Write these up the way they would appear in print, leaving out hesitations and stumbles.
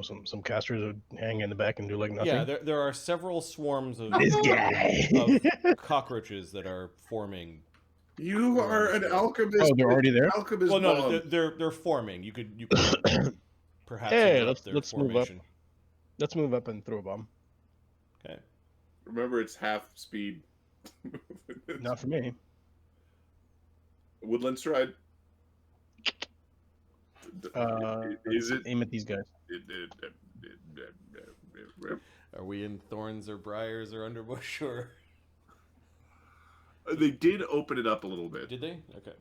some casters would hang in the back and do like nothing. Yeah, there are several swarms of, This guy. of cockroaches that are forming. You are an alchemist. Oh, they're already there? Alchemist Well, no, bomb. they're forming. You could perhaps Hey, interrupt their let's move up. formation. Let's move up and throw a bomb. Okay. Remember, it's half speed. Not for me. Woodland Stride. Is it? Aim at these guys. Are we in thorns or briars or underbush or? They did open it up a little bit. Did they? Okay.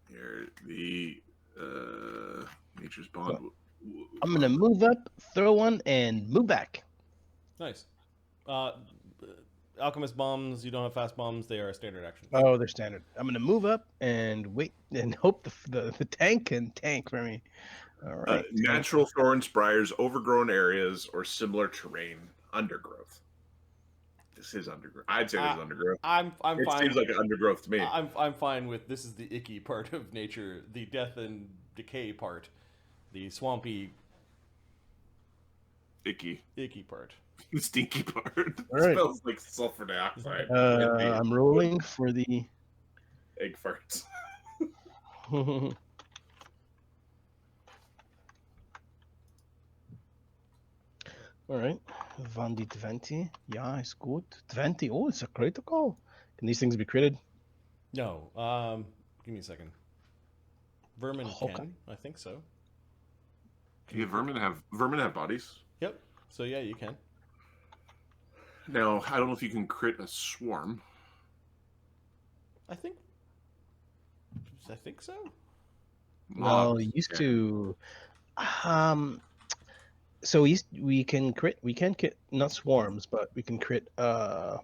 Here the Nature's Bond. I'm gonna move up, throw one, and move back. Nice. Alchemist bombs. You don't have fast bombs. They are a standard action. Oh, they're standard. I'm gonna move up and wait and hope the tank can tank for me. All right. Natural thorns, briars, overgrown areas, or similar terrain. Undergrowth. This is undergrowth. I'd say this is undergrowth. I'm It fine. seems like an undergrowth to me. I'm fine with this. Is the icky part of nature, the death and decay part, the swampy Icky. part. The stinky part. All right. Smells like sulfur dioxide. I'm rolling for the Egg farts. All right. Van die 20. Yeah, it's good. 20. Oh, it's a critical. Can these things be critted? No. Give me a second. Vermin Okay. can. I think so. Yeah, vermin have bodies. Yep. So yeah, you can. Now, I don't know if you can crit a swarm. I think so. Well, Mobs, we used yeah. to. So we can crit. We can crit not swarms, but we can crit. What are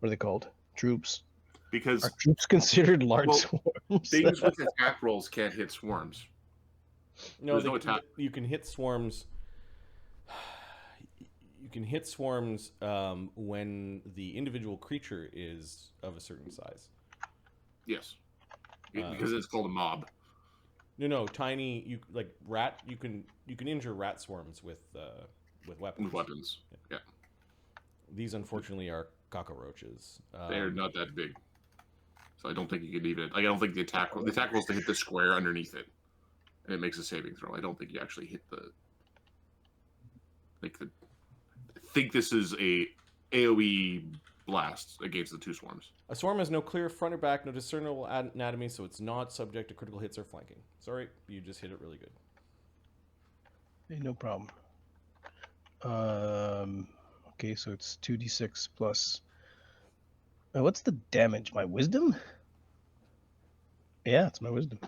they called? Troops. Because Are troops considered large Well, swarms? things with attack rolls can't hit swarms. No, There's no attack. you can hit swarms. You can hit swarms when the individual creature is of a certain size. Yes. Because it's called a mob. No, tiny. You like rat. You can injure rat swarms with weapons. With weapons. Yeah. These unfortunately are cockroaches. They're not that big. So I don't think you can even... Like, I don't think the attack roll is to hit the square underneath it. And it makes a saving throw. I don't think you actually hit the... I think this is a AoE blast against the two swarms. A swarm has no clear front or back, no discernible anatomy, so it's not subject to critical hits or flanking. Sorry, you just hit it really good. Hey, no problem. Okay, so it's 2d6 plus. What's the damage? My wisdom? Yeah, it's my wisdom.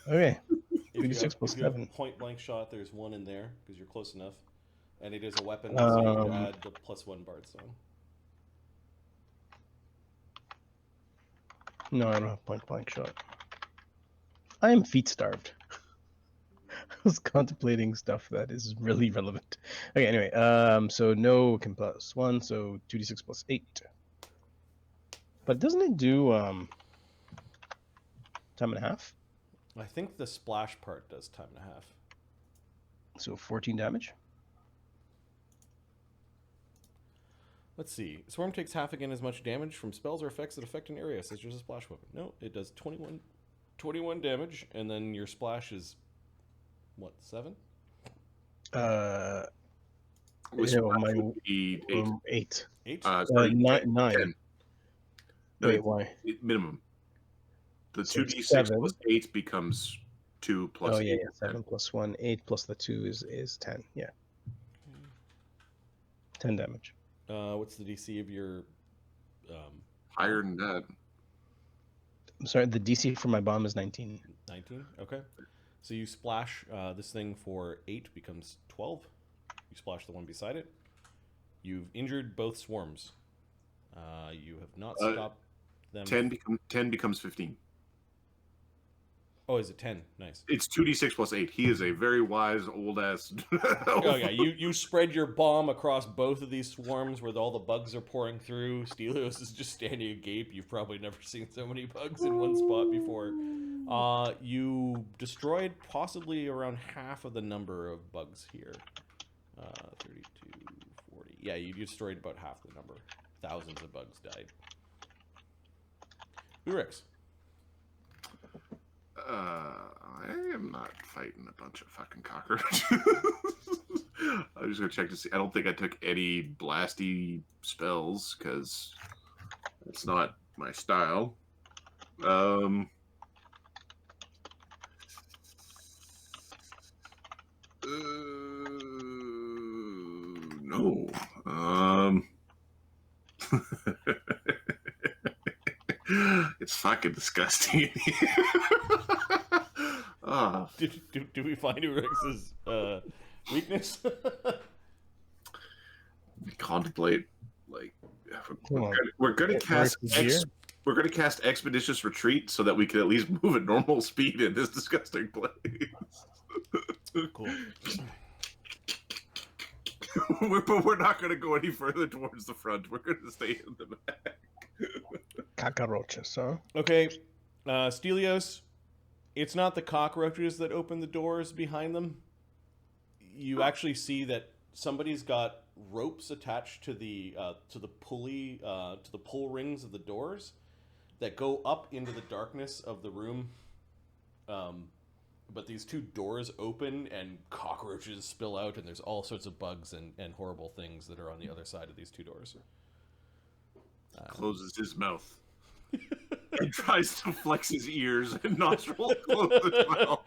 Okay. If you 2d6 have, plus if you have 7. point blank shot, there's one in there because you're close enough, and it is a weapon, so you can add the +1 Bardstone. No, I don't have point blank shot. I am feet starved. I was contemplating stuff that is really relevant. Okay, anyway, so no can plus 1, so 2d6 plus 8. But doesn't it do time and a half? I think the splash part does time and a half. So 14 damage. Let's see. Swarm takes half again as much damage from spells or effects that affect an area, such as a splash weapon. No, it does 21 damage, and then your splash is, what, 7? Splash would be 8. 8. 8? Sorry, 9. 10. Wait, why? Minimum. The So 2d6 7. plus 8 becomes 2 plus Oh, 8. yeah, 7 plus 1. 8 plus the 2 is 10. Yeah. 10 damage. What's the DC of your... Higher than that. I'm sorry, the DC for my bomb is 19. 19? Okay. So you splash this thing for 8 becomes 12. You splash the one beside it. You've injured both swarms. You have not stopped them. 10 becomes 15. Oh, is it 10? Nice. It's 2d6 plus 8. He is a very wise old ass. Oh yeah, you spread your bomb across both of these swarms where all the bugs are pouring through. Stelios is just standing agape. You've probably never seen so many bugs in one spot before. You destroyed possibly around half of the number of bugs here. 32, 40. Yeah, you destroyed about half the number. Thousands of bugs died. Oorex. I am not fighting a bunch of fucking cockroaches. I'm just gonna check to see. I don't think I took any blasty spells because it's not my style. No. It's fucking disgusting. Oh. Do we find Oorex's weakness? Contemplate, like, we're gonna cast expeditious retreat so that we can at least move at normal speed in this disgusting place. Cool. But we're not going to go any further towards the front. We're going to stay in the back. Cockroaches, huh? Okay, Stelios, it's not the cockroaches that open the doors behind them. You actually see that somebody's got ropes attached to the pulley, to the pull rings of the doors that go up into the darkness of the room. But these two doors open and cockroaches spill out, and there's all sorts of bugs and horrible things that are on the other side of these two doors. Closes his mouth. And tries to flex his ears and nostrils close as well.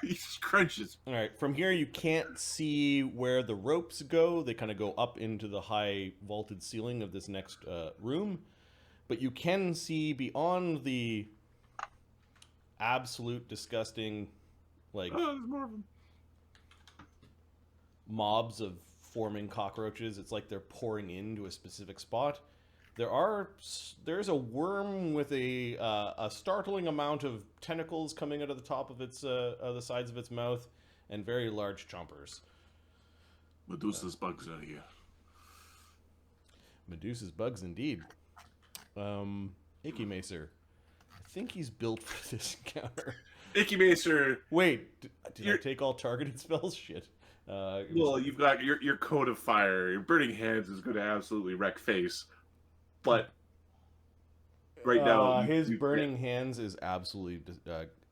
He just crunches. All right, from here you can't see where the ropes go. They kind of go up into the high vaulted ceiling of this next room. But you can see beyond the absolute disgusting, like, there's more of them. Mobs of forming cockroaches. It's like they're pouring into a specific spot. There's a worm with a startling amount of tentacles coming out of the top of its the sides of its mouth, and very large chompers. Medusa's bugs out here. Medusa's bugs indeed. Icky Macer. I think he's built for this encounter. Icky Macer. Wait, did I take all targeted spells? Shit. Well, you've got your Code of Fire. Your Burning Hands is going to absolutely wreck face. But right now... his Burning Hands is absolutely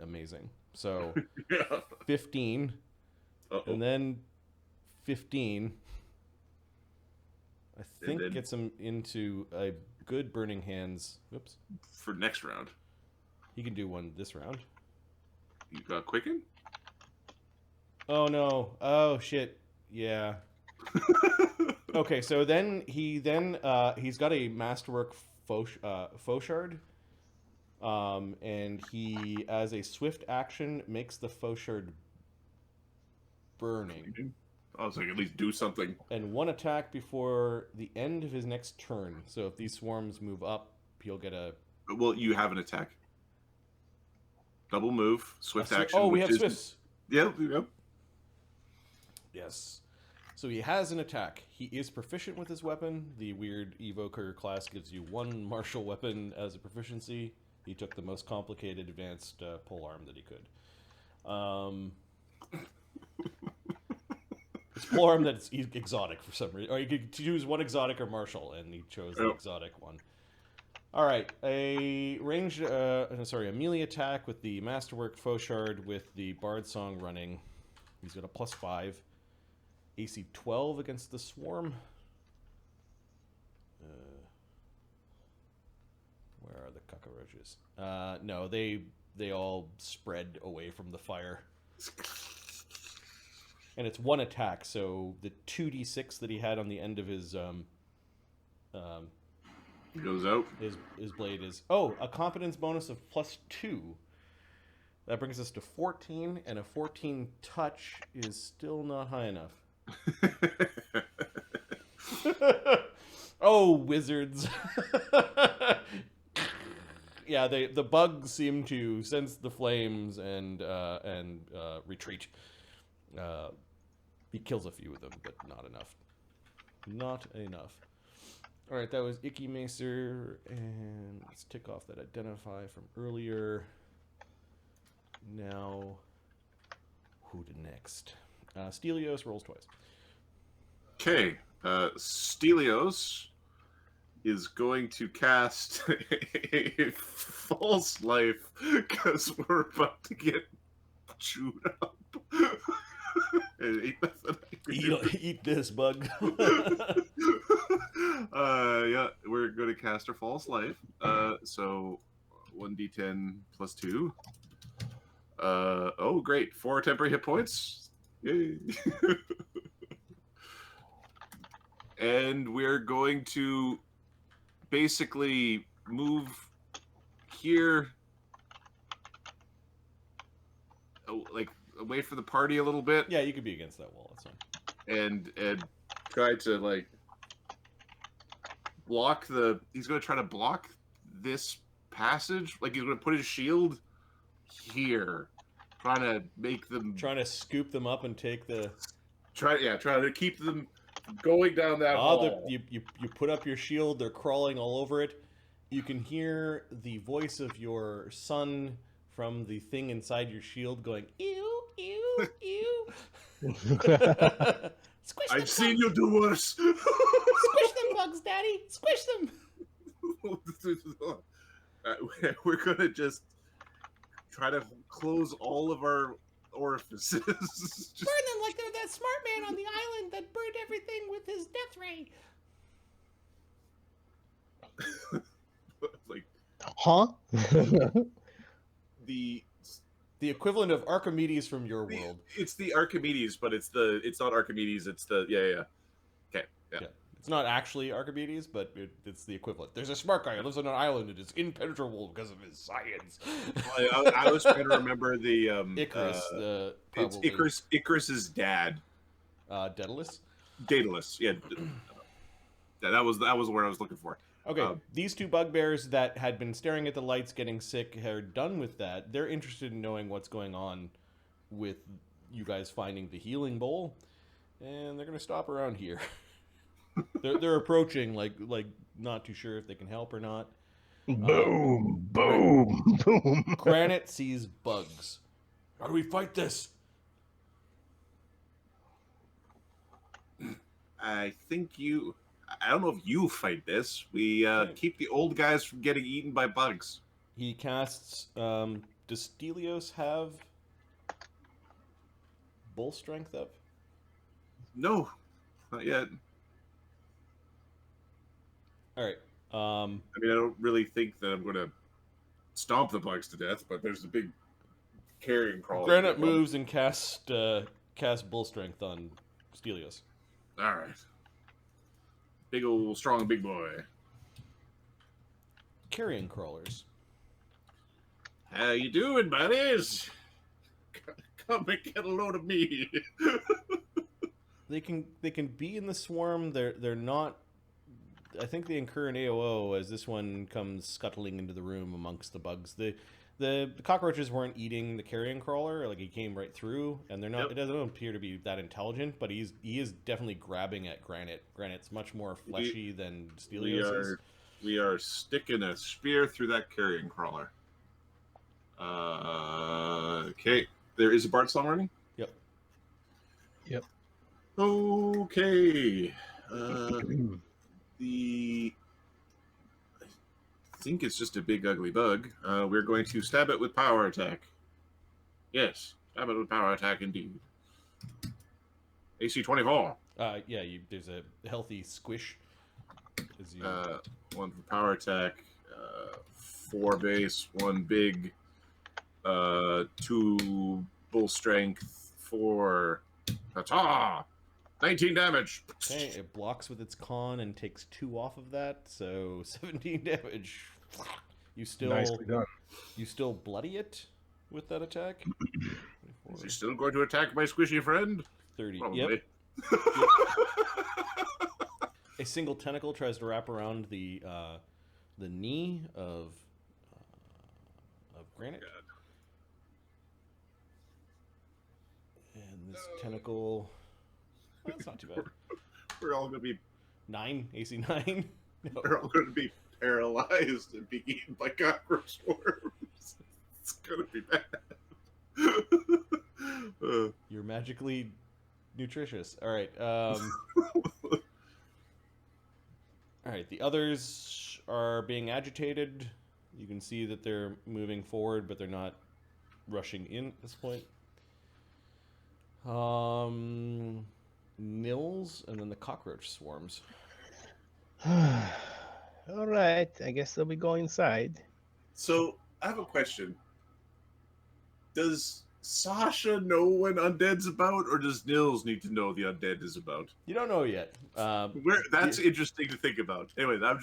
amazing. So, yeah. 15. Uh-oh. And then 15. I think then- gets him into a good Burning Hands. Whoops. For next round. He can do one this round. You got Quicken? Oh, no. Oh, shit. Yeah. Okay, so then he's got a Masterwork Fauchard. And he, as a swift action, makes the Fauchard burning. I was like, at least do something. And one attack before the end of his next turn. So if these swarms move up, he'll get a... Well, you have an attack. Double move, swift action. Oh, we have swifts. Yep. Yes. So he has an attack. He is proficient with his weapon. The weird evoker class gives you one martial weapon as a proficiency. He took the most complicated advanced polearm that he could. It's polearm that's exotic for some reason. Or you could choose one exotic or martial, and he chose the exotic one. All right, a ranged, a melee attack with the Masterwork Fauchard with the Bard Song running. He's got a +5. AC 12 against the swarm. Where are the cockroaches? No, they all spread away from the fire. And it's one attack, so the 2d6 that he had on the end of his goes out. His blade is a competence bonus of +2. That brings us to 14, and a 14 touch is still not high enough. Oh, wizards. Yeah, the bugs seem to sense the flames and retreat. He kills a few of them, but not enough. Not enough. All right, that was Icky Macer, and let's tick off that identify from earlier. Now, who to next? Stelios rolls twice. Okay, Stelios is going to cast a false life because we're about to get chewed up. Eat this, bug. Yeah, we're going to cast our false life. So 1d10 plus 2. Oh, great. 4 temporary hit points. Yay. And we're going to basically move here, like away from the party a little bit. Yeah, you could be against that wall. That's fine. And try to like block the. He's going to try to block this passage. Like he's going to put his shield here, trying to make them. Trying to scoop them up and take the. Trying to keep them going down that hall. You put up your shield. They're crawling all over it. You can hear the voice of your son from the thing inside your shield going, ew, ew, ew. Squish them I've seen bugs. you do worse. Squish them bugs, Daddy. Squish them. We're going to just try to close all of our orifices. Burn them like they're that smart man on the island that burned everything with his death ray. Like, Huh? the equivalent of Archimedes from your world. It's the Archimedes, but it's not Archimedes. It's the Okay, yeah. It's not actually Archimedes, but it's the equivalent. There's a smart guy who lives on an island and is impenetrable because of his science. I was trying to remember the Icarus. it's Icarus's dad. Daedalus. Daedalus. Yeah. That was where I was looking for. Okay, these two bugbears that had been staring at the lights getting sick are done with that. They're interested in knowing what's going on with you guys finding the healing bowl, and they're going to stop around here. they're approaching, like not too sure if they can help or not. Boom, boom, boom. Granite sees bugs. How do we fight this? I don't know if you fight this. We keep the old guys from getting eaten by bugs. He casts. Does Stelios have bull strength up? No, not yet. All right. I mean, I don't really think that I'm going to stomp the bugs to death, but there's a big carrying crawl. Granite moves and casts bull strength on Stelios. All right. Big old strong big boy. Carrion crawlers. How you doing, buddies? Come and get a load of me. They can be in the swarm. They're not. I think they incur an AOO as this one comes scuttling into the room amongst the bugs. The cockroaches weren't eating the carrion crawler. Like he came right through, and they're not. Yep. It doesn't appear to be that intelligent, but he is definitely grabbing at Granite. Granite's much more fleshy than Stelios is. We are sticking a spear through that carrion crawler. Okay. There is a Bard song running? Yep. Okay. I think it's just a big ugly bug. We're going to stab it with power attack. Yes, stab it with power attack indeed. AC 24. Yeah. There's a healthy squish. As you... One for power attack. 4 base, 1 big. 2 bull strength. 4. Ta-ta! 19 damage. Okay, it blocks with its con and takes 2 off of that, so 17 damage. You still Nicely done. You still bloody it with that attack. Is he still going to attack my squishy friend? 30. Probably. Yep. A single tentacle tries to wrap around the knee of Granite. God. And this tentacle. Well, that's not too bad. We're all going to be... 9, AC 9. No. They're all going to be paralyzed and be eaten by cockroach swarms. It's going to be bad. You're magically nutritious. All right. All right. The others are being agitated. You can see that they're moving forward, but they're not rushing in at this point. Nils, and then the cockroach swarms. All right, I guess they'll be going inside. So, I have a question. Does Sasha know when undead's about, or does Nils need to know the undead is about? You don't know yet. That's interesting to think about. Anyway, I'm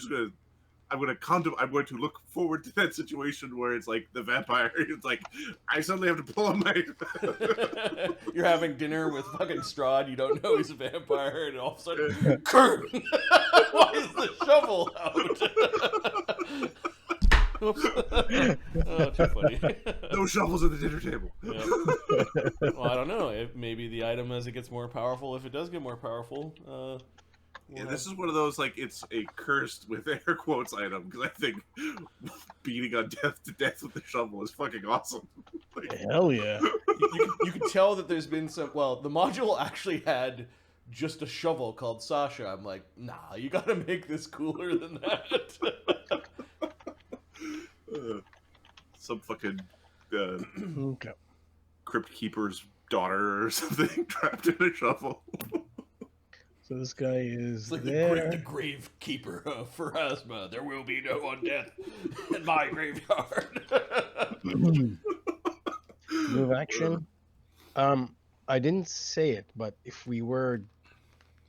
going to look forward to that situation where it's like the vampire. It's like I suddenly have to pull on my. You're having dinner with fucking Strahd. You don't know he's a vampire, and all of a sudden, Kurt! Why is the shovel out? Oh, too funny. No shovels at the dinner table. Yep. Well, I don't know. Maybe the item, as it gets more powerful, if it does get more powerful. Yeah, this is one of those, like, it's a cursed with air quotes item, because I think beating on death to death with the shovel is fucking awesome. Like, Hell yeah. You can tell that there's been some. Well, the module actually had just a shovel called Sasha. I'm like, nah, you gotta make this cooler than that. Some fucking Okay. crypt keeper's daughter or something trapped in a shovel. So this guy is It's like there. the grave keeper of Pharasma. There will be no undeath in my graveyard. Move action. I didn't say it, but if we were,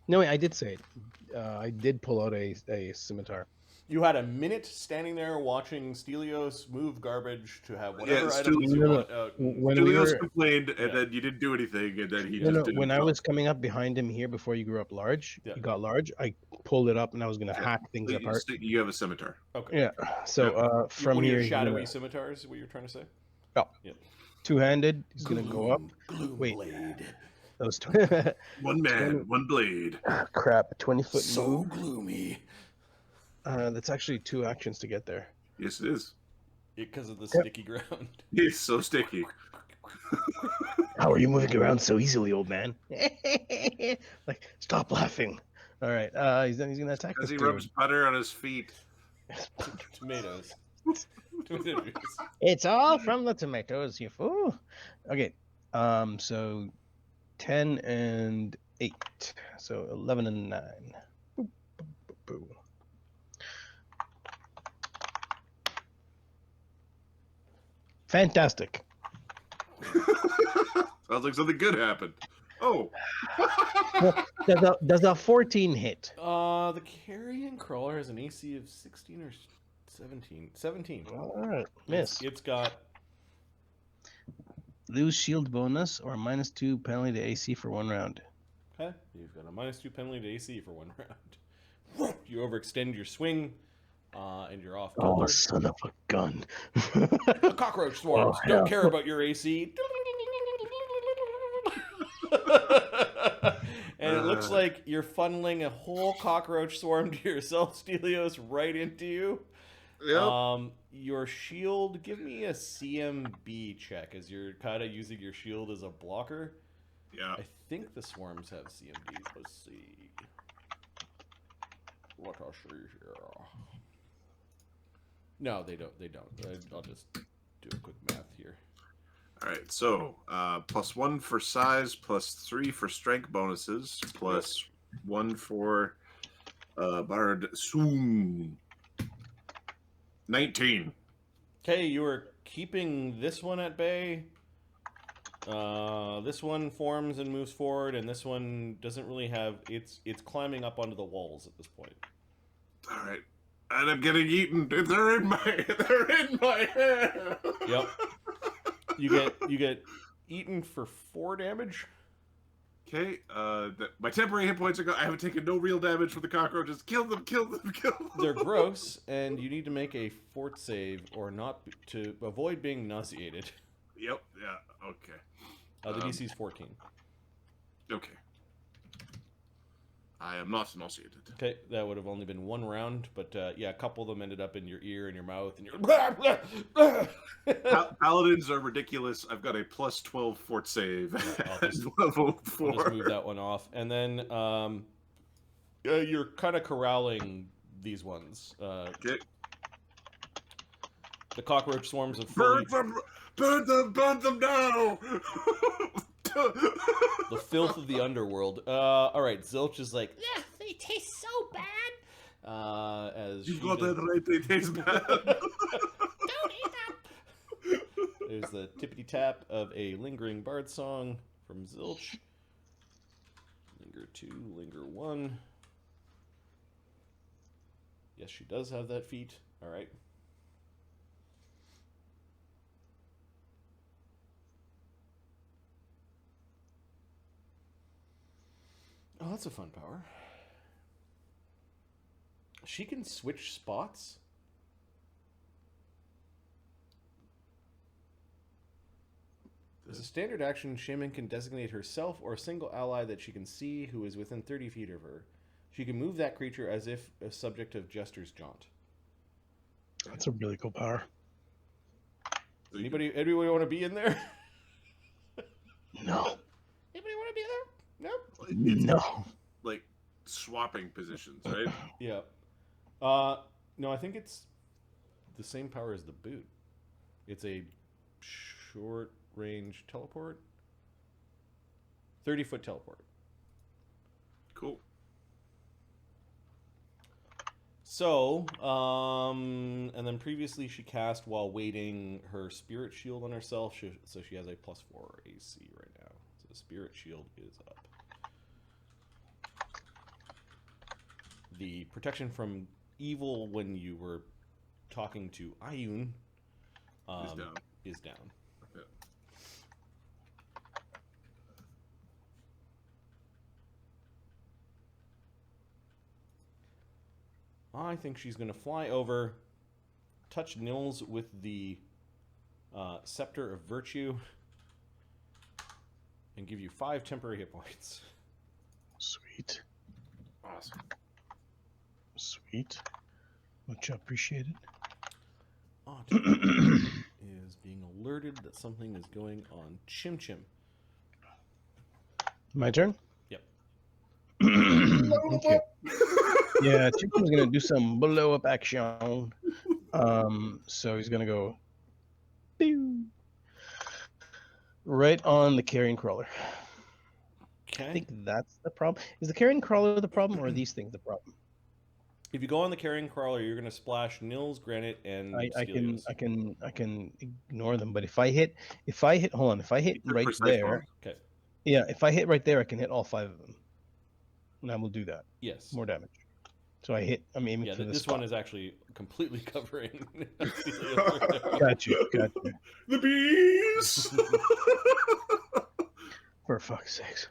no, wait, I did say it. I did pull out a scimitar. You had a minute standing there watching Stelios move garbage to have whatever Yeah, items you no, want out. When Stelios we were, complained, and then you didn't do anything, and then he no, just didn't. when I was coming up behind him here before you grew up large, Yeah. you got large. I pulled it up and I was gonna Yeah. hack things So apart. you have a scimitar. Okay. Yeah. So from one of here, your he's shadowy gonna- scimitars is what you're trying to say? Oh. Yeah. two-handed. He's gonna go up. Gloom Wait. blade. That was One man, one blade. crap. 20-foot So move. gloomy. That's actually 2 actions to get there. Yes, it is. Because of the sticky ground. It's so sticky. How are you moving around so easily, old man? Like, stop laughing. All right. He's gonna attack As this he rubs dude. butter on his feet. Tomatoes. Tomatoes. It's all from the tomatoes, you fool. Okay. So 10 and 8. So 11 and 9. Boop, boop, boop, boop. Fantastic. Sounds like something good happened. Oh. Does a 14 hit? The carrion crawler has an AC of 16 or 17. 17. All right. Miss. It's got Lose shield bonus or -2 penalty to AC for 1 round. okay. You've got a -2 penalty to AC for 1 round. You overextend your swing, and you're off. Oh, kilter. son of a gun. The cockroach swarms Oh, don't hell. care about your AC. And it looks like you're funneling a whole cockroach swarm to yourself, Stelios, right into you. Yep. Your shield, give me a CMB check, as you're kind of using your shield as a blocker. Yeah. I think the swarms have CMBs. Let's see. What I'll show you here. No, they don't. They don't. I'll just do a quick math here. All right. So, +1 for size, +3 for strength bonuses, +1 for Bard Soon. 19. Okay, you are keeping this one at bay. This one forms and moves forward, and this one doesn't really have. It's climbing up onto the walls at this point. All right. And I'm getting eaten. They're in my hair. Yep. You get eaten for 4 damage. Okay. My temporary hit points are gone. I haven't taken no real damage from the cockroaches. Kill them. Kill them. Kill them. They're gross, and you need to make a fort save or not to avoid being nauseated. Yep. Yeah. Okay. The DC is 14. Okay. I am not nauseated. Okay, that would have only been one round, but yeah, a couple of them ended up in your ear and your mouth, and you're. Paladins are ridiculous. I've got a plus 12 fort save at level 4. I'll just move that one off, and then you're kind of corralling these ones. Okay. The cockroach swarms of fully... Burn them now! The filth of the underworld. All right, Zilch is like, yeah, they taste so bad. As you got that right, they taste bad. Don't eat that. There's the tippity tap of a lingering bard song from Zilch. Linger 2, linger 1. Yes, she does have that feat. All right. Oh, that's a fun power. She can switch spots? As a standard action, Shaman can designate herself or a single ally that she can see who is within 30 feet of her. She can move that creature as if a subject of Jester's Jaunt. That's a really cool power. Anybody want to be in there? No. Anybody want to be there? Nope. No. Like swapping positions, right? Yeah. No, I think it's the same power as the boot. It's a short range teleport. 30-foot teleport. Cool. So, and then previously she cast while waiting her spirit shield on herself, so she has a +4 AC right now. So the spirit shield is up. The protection from evil when you were talking to Ayun is down. Yeah. I think she's going to fly over, touch Nils with the Scepter of Virtue, and give you 5 temporary hit points. Sweet. Awesome. Sweet. Much appreciated. Is being alerted that something is going on Chimchim. My turn? Yep. Okay. Yeah, Chimchim's gonna do some blow up action. So he's gonna go pew, right on the carrion crawler. Okay. I think that's the problem. Is the carrion crawler the problem, or are these things the problem? If you go on the carrion crawler, you're going to splash Nils, Grande, and Stelios. I can ignore them, but if I hit hold on, if I hit right there, okay. Yeah, if I hit right there, I can hit all 5 of them, and I will do that. Yes. More damage. So I'm aiming for this one is actually completely covering. Got you. The bees. For fuck's sakes.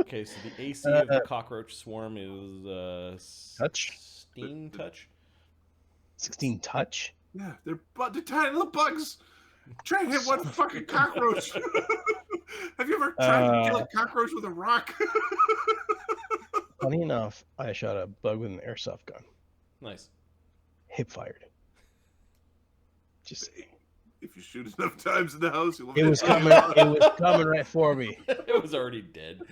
Okay, so the AC of the cockroach swarm is touch. 16 touch. 16 touch. Yeah, they're tiny little bugs. Try to hit one fucking cockroach. Have you ever tried to kill a cockroach with a rock? Funny enough, I shot a bug with an airsoft gun. Nice. Hip fired. Just saying. If you shoot enough times in the house, it was coming. It was coming right for me. It was already dead.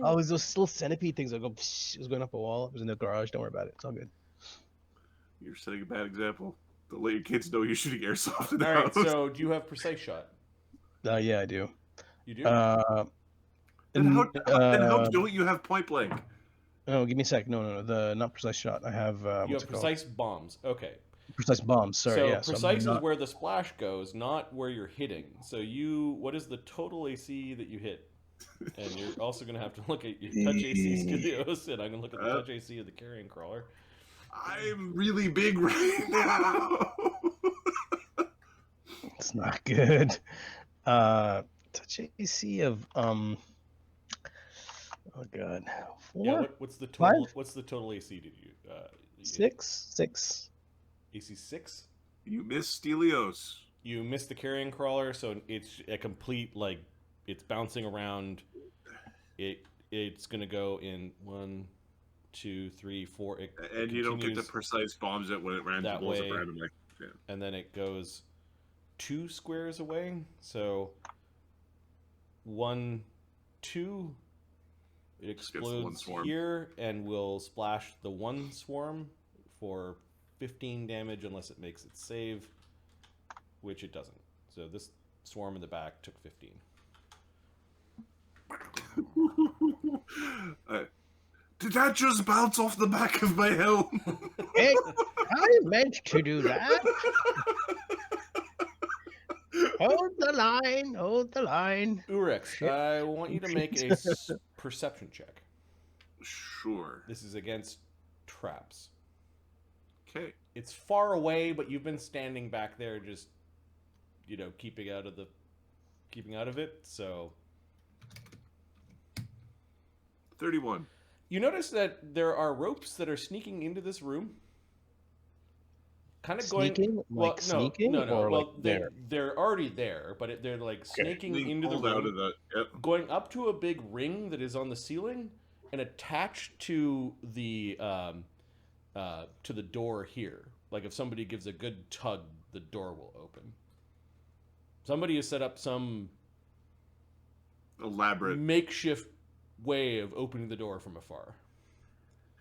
Oh, it was those little centipede things that go. It was going up a wall. It was in the garage. Don't worry about it. It's all good. You're setting a bad example. Don't let your kids know you're shooting airsoft in the all right. house. So, do you have precise shot? Yeah, I do. You do. And how don't you have point blank? No, give me a sec. No. The not precise shot. I have. You have precise bombs. Okay. Precise bombs. Sorry. So yeah, precise is where the splash goes, not where you're hitting. So what is the total AC that you hit? And you're also going to have to look at your touch AC Stelios, and I'm going to look at the touch AC of the carrion crawler. I'm really big right now. It's not good. Touch AC of oh god, 4. Yeah, what's the total? 5? What's the total AC? Did you 6? AC 6? You missed Stelios. You missed the carrion crawler, so it's a complete it's bouncing around. It's going to go in 1, 2, 3, 4. And you don't get the precise bombs it when it that blows up way, randomly. Yeah. and then it goes 2 squares away. So 1, 2. It explodes here and will splash the one swarm for 15 damage unless it makes its save, which it doesn't. So this swarm in the back took 15. Did that just bounce off the back of my helm? I meant to do that. Hold the line. Hold the line. Oorex, I want you to make a perception check. Sure. This is against traps. Okay. It's far away, but you've been standing back there, just keeping out of it. So 31. You notice that there are ropes that are sneaking into this room. Kind of sneaking? going like sneaking? No. Or well, like they're already there, but they're like snaking into the room, out of the, yep. going up to a big ring that is on the ceiling and attached to the door here. Like if somebody gives a good tug, the door will open. Somebody has set up some elaborate makeshift way of opening the door from afar.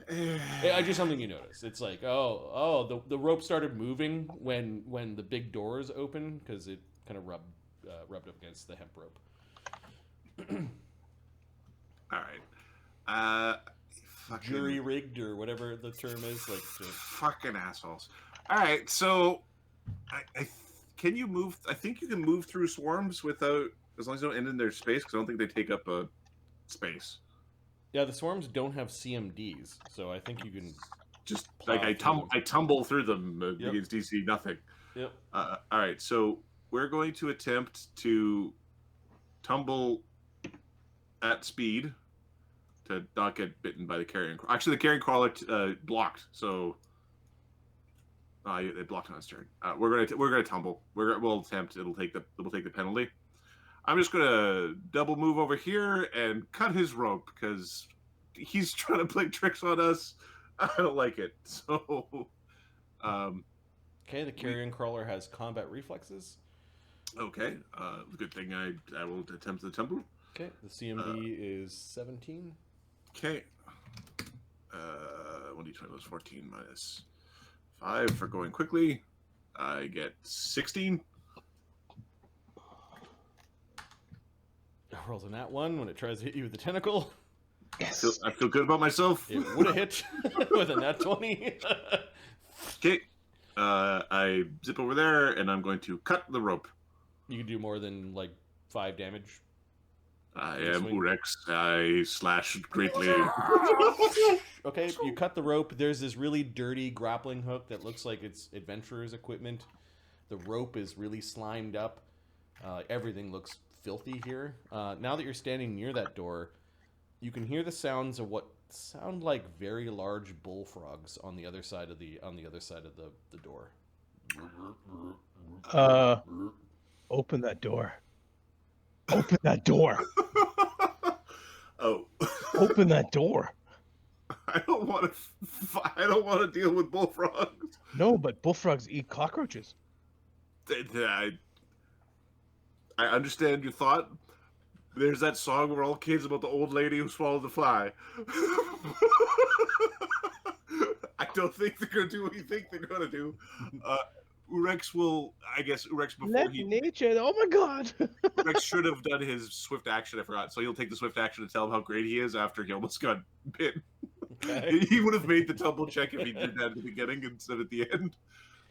Just something you notice. It's like, the rope started moving when the big doors open because it kind of rubbed up against the hemp rope. All right. Jury rigged or whatever the term is, like fucking assholes. All right, so can you move? I think you can move through swarms without, as long as you don't end in their space, because I don't think they take up a space. Yeah, the swarms don't have CMDs, so I think you can just like I tumble through them against DC nothing. Yep. All right, so we're going to attempt to tumble at speed to not get bitten by the carrion. Actually, the carrion crawler blocked, so it blocked on its turn. We're gonna tumble. We'll attempt. It'll take the penalty. I'm just gonna double move over here and cut his rope because he's trying to play tricks on us. I don't like it. So, okay, the carrion crawler has combat reflexes. Okay, good thing I will attempt the tumble. Okay, the CMD is 17. Okay, 1d20 was 14 minus 5 for going quickly. I get 16. Rolls a nat 1 when it tries to hit you with the tentacle. Yes. I feel good about myself. It would have hit with a nat 20. Okay. I zip over there, and I'm going to cut the rope. You can do more than, 5 damage. I am Oorex. I slash greatly. Okay, you cut the rope. There's this really dirty grappling hook that looks like it's adventurer's equipment. The rope is really slimed up. Everything looks filthy here. Now that you're standing near that door, you can hear the sounds of what sound like very large bullfrogs on the other side of the door. Open that door. Open that door. Oh. Open that door. I don't want to deal with bullfrogs. No, but bullfrogs eat cockroaches. I understand your thought. There's that song where all kids about the old lady who swallowed the fly. I don't think they're going to do what you think they're going to do. Oorex will, before nature. Oh my god! Oorex should have done his swift action. I forgot. So he'll take the swift action to tell him how great he is after he almost got bit. Okay. He would have made the tumble check if he did that at the beginning instead at the end.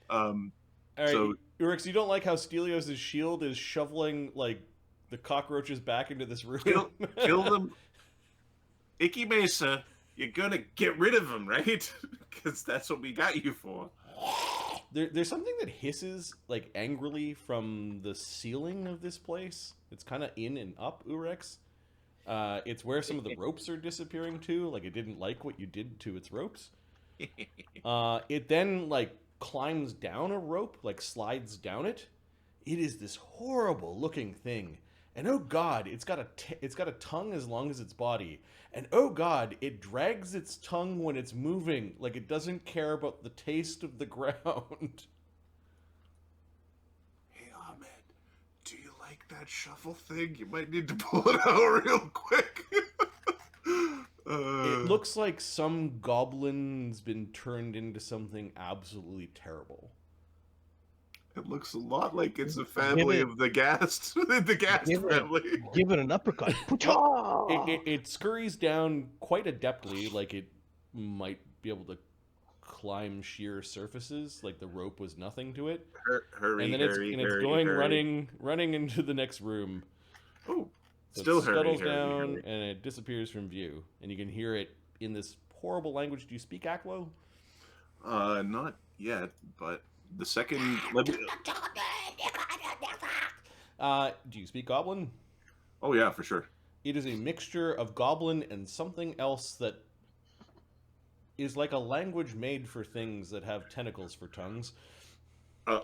All right, so Oorex, you don't like how Stelios' shield is shoveling the cockroaches back into this room. Kill them. Icky Mesa, you're gonna get rid of them, right? Because that's what we got you for. There's something that hisses angrily from the ceiling of this place. It's kind of in and up, Oorex. It's where some of the ropes are disappearing to. It didn't like what you did to its ropes. It then climbs down a rope, slides down it. It is this horrible looking thing. And oh god, it's got a tongue as long as its body. And oh god, it drags its tongue when it's moving, like it doesn't care about the taste of the ground. Hey Ahmed, do you like that shuffle thing? You might need to pull it out real quick. It looks like some goblin's been turned into something absolutely terrible. It looks a lot like it's a family of the Ghast, the Ghast family. Give it an uppercut. It scurries down quite adeptly, like it might be able to climb sheer surfaces, like the rope was nothing to it. Hurry, and then it's going running into the next room. Oh, So still it scuttles hurry, down and it disappears from view, and you can hear it in this horrible language. Do you speak Aklo? Not yet, but the second. Let me... Do you speak Goblin? Oh yeah, for sure. It is a mixture of Goblin and something else that is like a language made for things that have tentacles for tongues.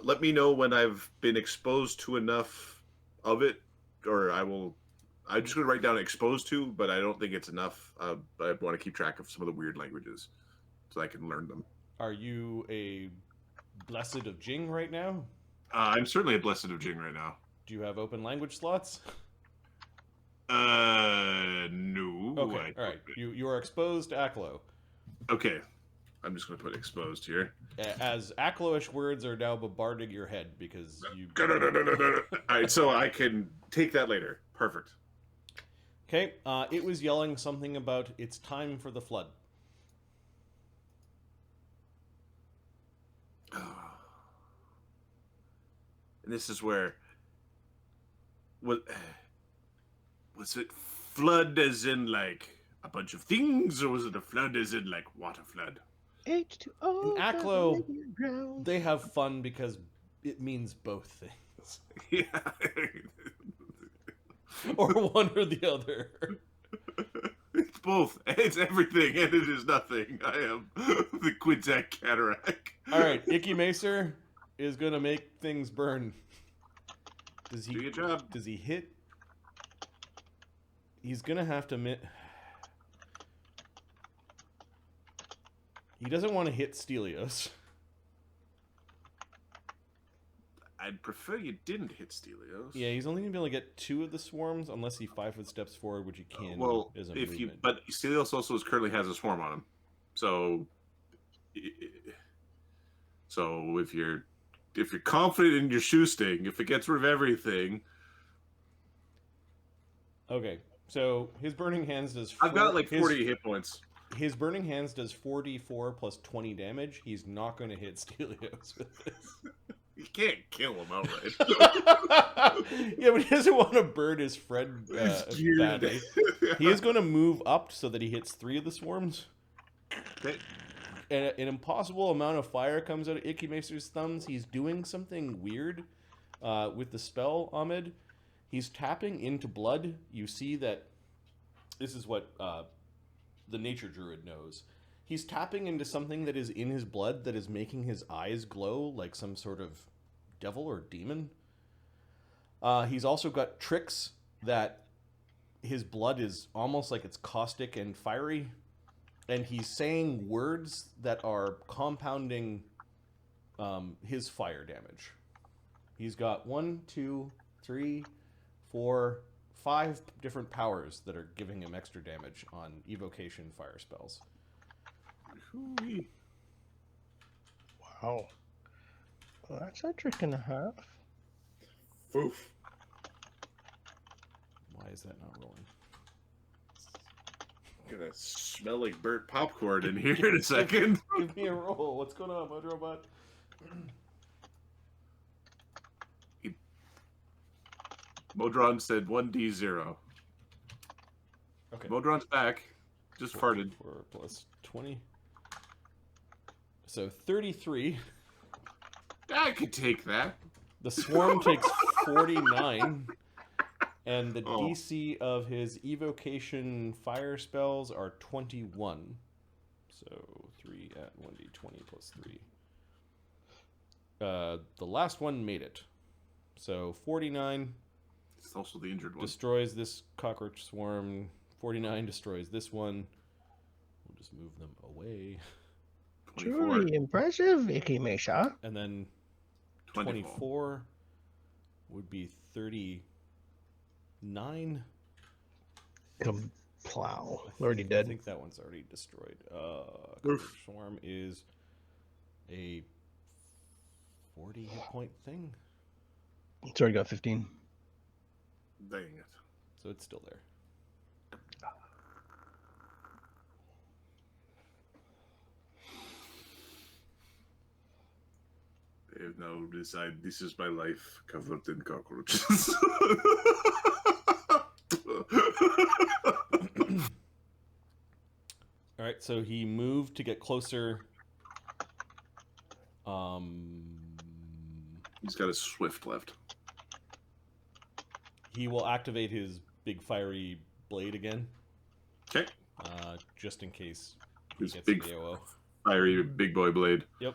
Let me know when I've been exposed to enough of it, or I will. I'm just going to write down exposed to, but I don't think it's enough. I want to keep track of some of the weird languages so I can learn them. Are you a blessed of Jing right now? I'm certainly a blessed of Jing right now. Do you have open language slots? No. Okay, all right. You are exposed to Aklo. Okay. I'm just going to put exposed here. As Aklo-ish words are now bombarding your head because you... All right, so I can take that later. Perfect. Okay, it was yelling something about it's time for the flood. And this is where... Was it flood as in, like, a bunch of things, or was it a flood as in, like, water flood? H2O. In Aklo, they have fun because it means both things. Yeah. Or one or the other. It's both. It's everything, and it is nothing. I am the Quinzac Cataract. All right, Icky Macer is going to make things burn. Do your job. Does he hit? He's going to have to... He doesn't want to hit Stelios. I'd prefer you didn't hit Stelios. Yeah, he's only going to be able to get 2 of the swarms unless he 5-foot steps forward, which he can. Well, but Stelios also currently has a swarm on him, so if you're confident in your shoesting, if it gets rid of everything. Okay, so his burning hands does. I've got like 40 hit points. His burning hands does 4d4 plus 20 damage. He's not going to hit Stelios with this. You can't kill him outright. Yeah, but he doesn't want to burn his friend badly. He is going to move up so that he hits 3 of the swarms. Okay. And an impossible amount of fire comes out of Icky Macer's thumbs. He's doing something weird with the spell, Ahmed. He's tapping into blood. You see that this is what the nature druid knows. He's tapping into something that is in his blood that is making his eyes glow like some sort of devil or demon. He's also got tricks that his blood is almost like it's caustic and fiery. And he's saying words that are compounding his fire damage. He's got 1, 2, 3, 4, 5 different powers that are giving him extra damage on evocation fire spells. Wow. Well, that's a trick and a half. Oof. Why is that not rolling? Gonna smell like burnt popcorn in here in a second. Give me a roll. What's going on, Modrobot? Modron said 1d0. Okay. Modron's back. Just farted. 4 plus 20. So 33. I could take that. The swarm takes 49. And the DC of his evocation fire spells are 21. So 3 at 1d20 plus 3. The last one made it. So 49. It's also the injured one. Destroys this cockroach swarm. 49 destroys this one. We'll just move them away. 24. Truly impressive, Ikimesha. And then 24. 24 would be 39. Plow. Already I dead. think that one's already destroyed. Cockroach swarm is a 40 hit point thing. It's already got 15. Dang it. So it's still there. They have now decided this is my life covered in cockroaches. All right, so he moved to get closer. He's got a swift left. He will activate his big fiery blade again, Okay. just in case he His gets big an AOO. fiery big boy blade. Yep.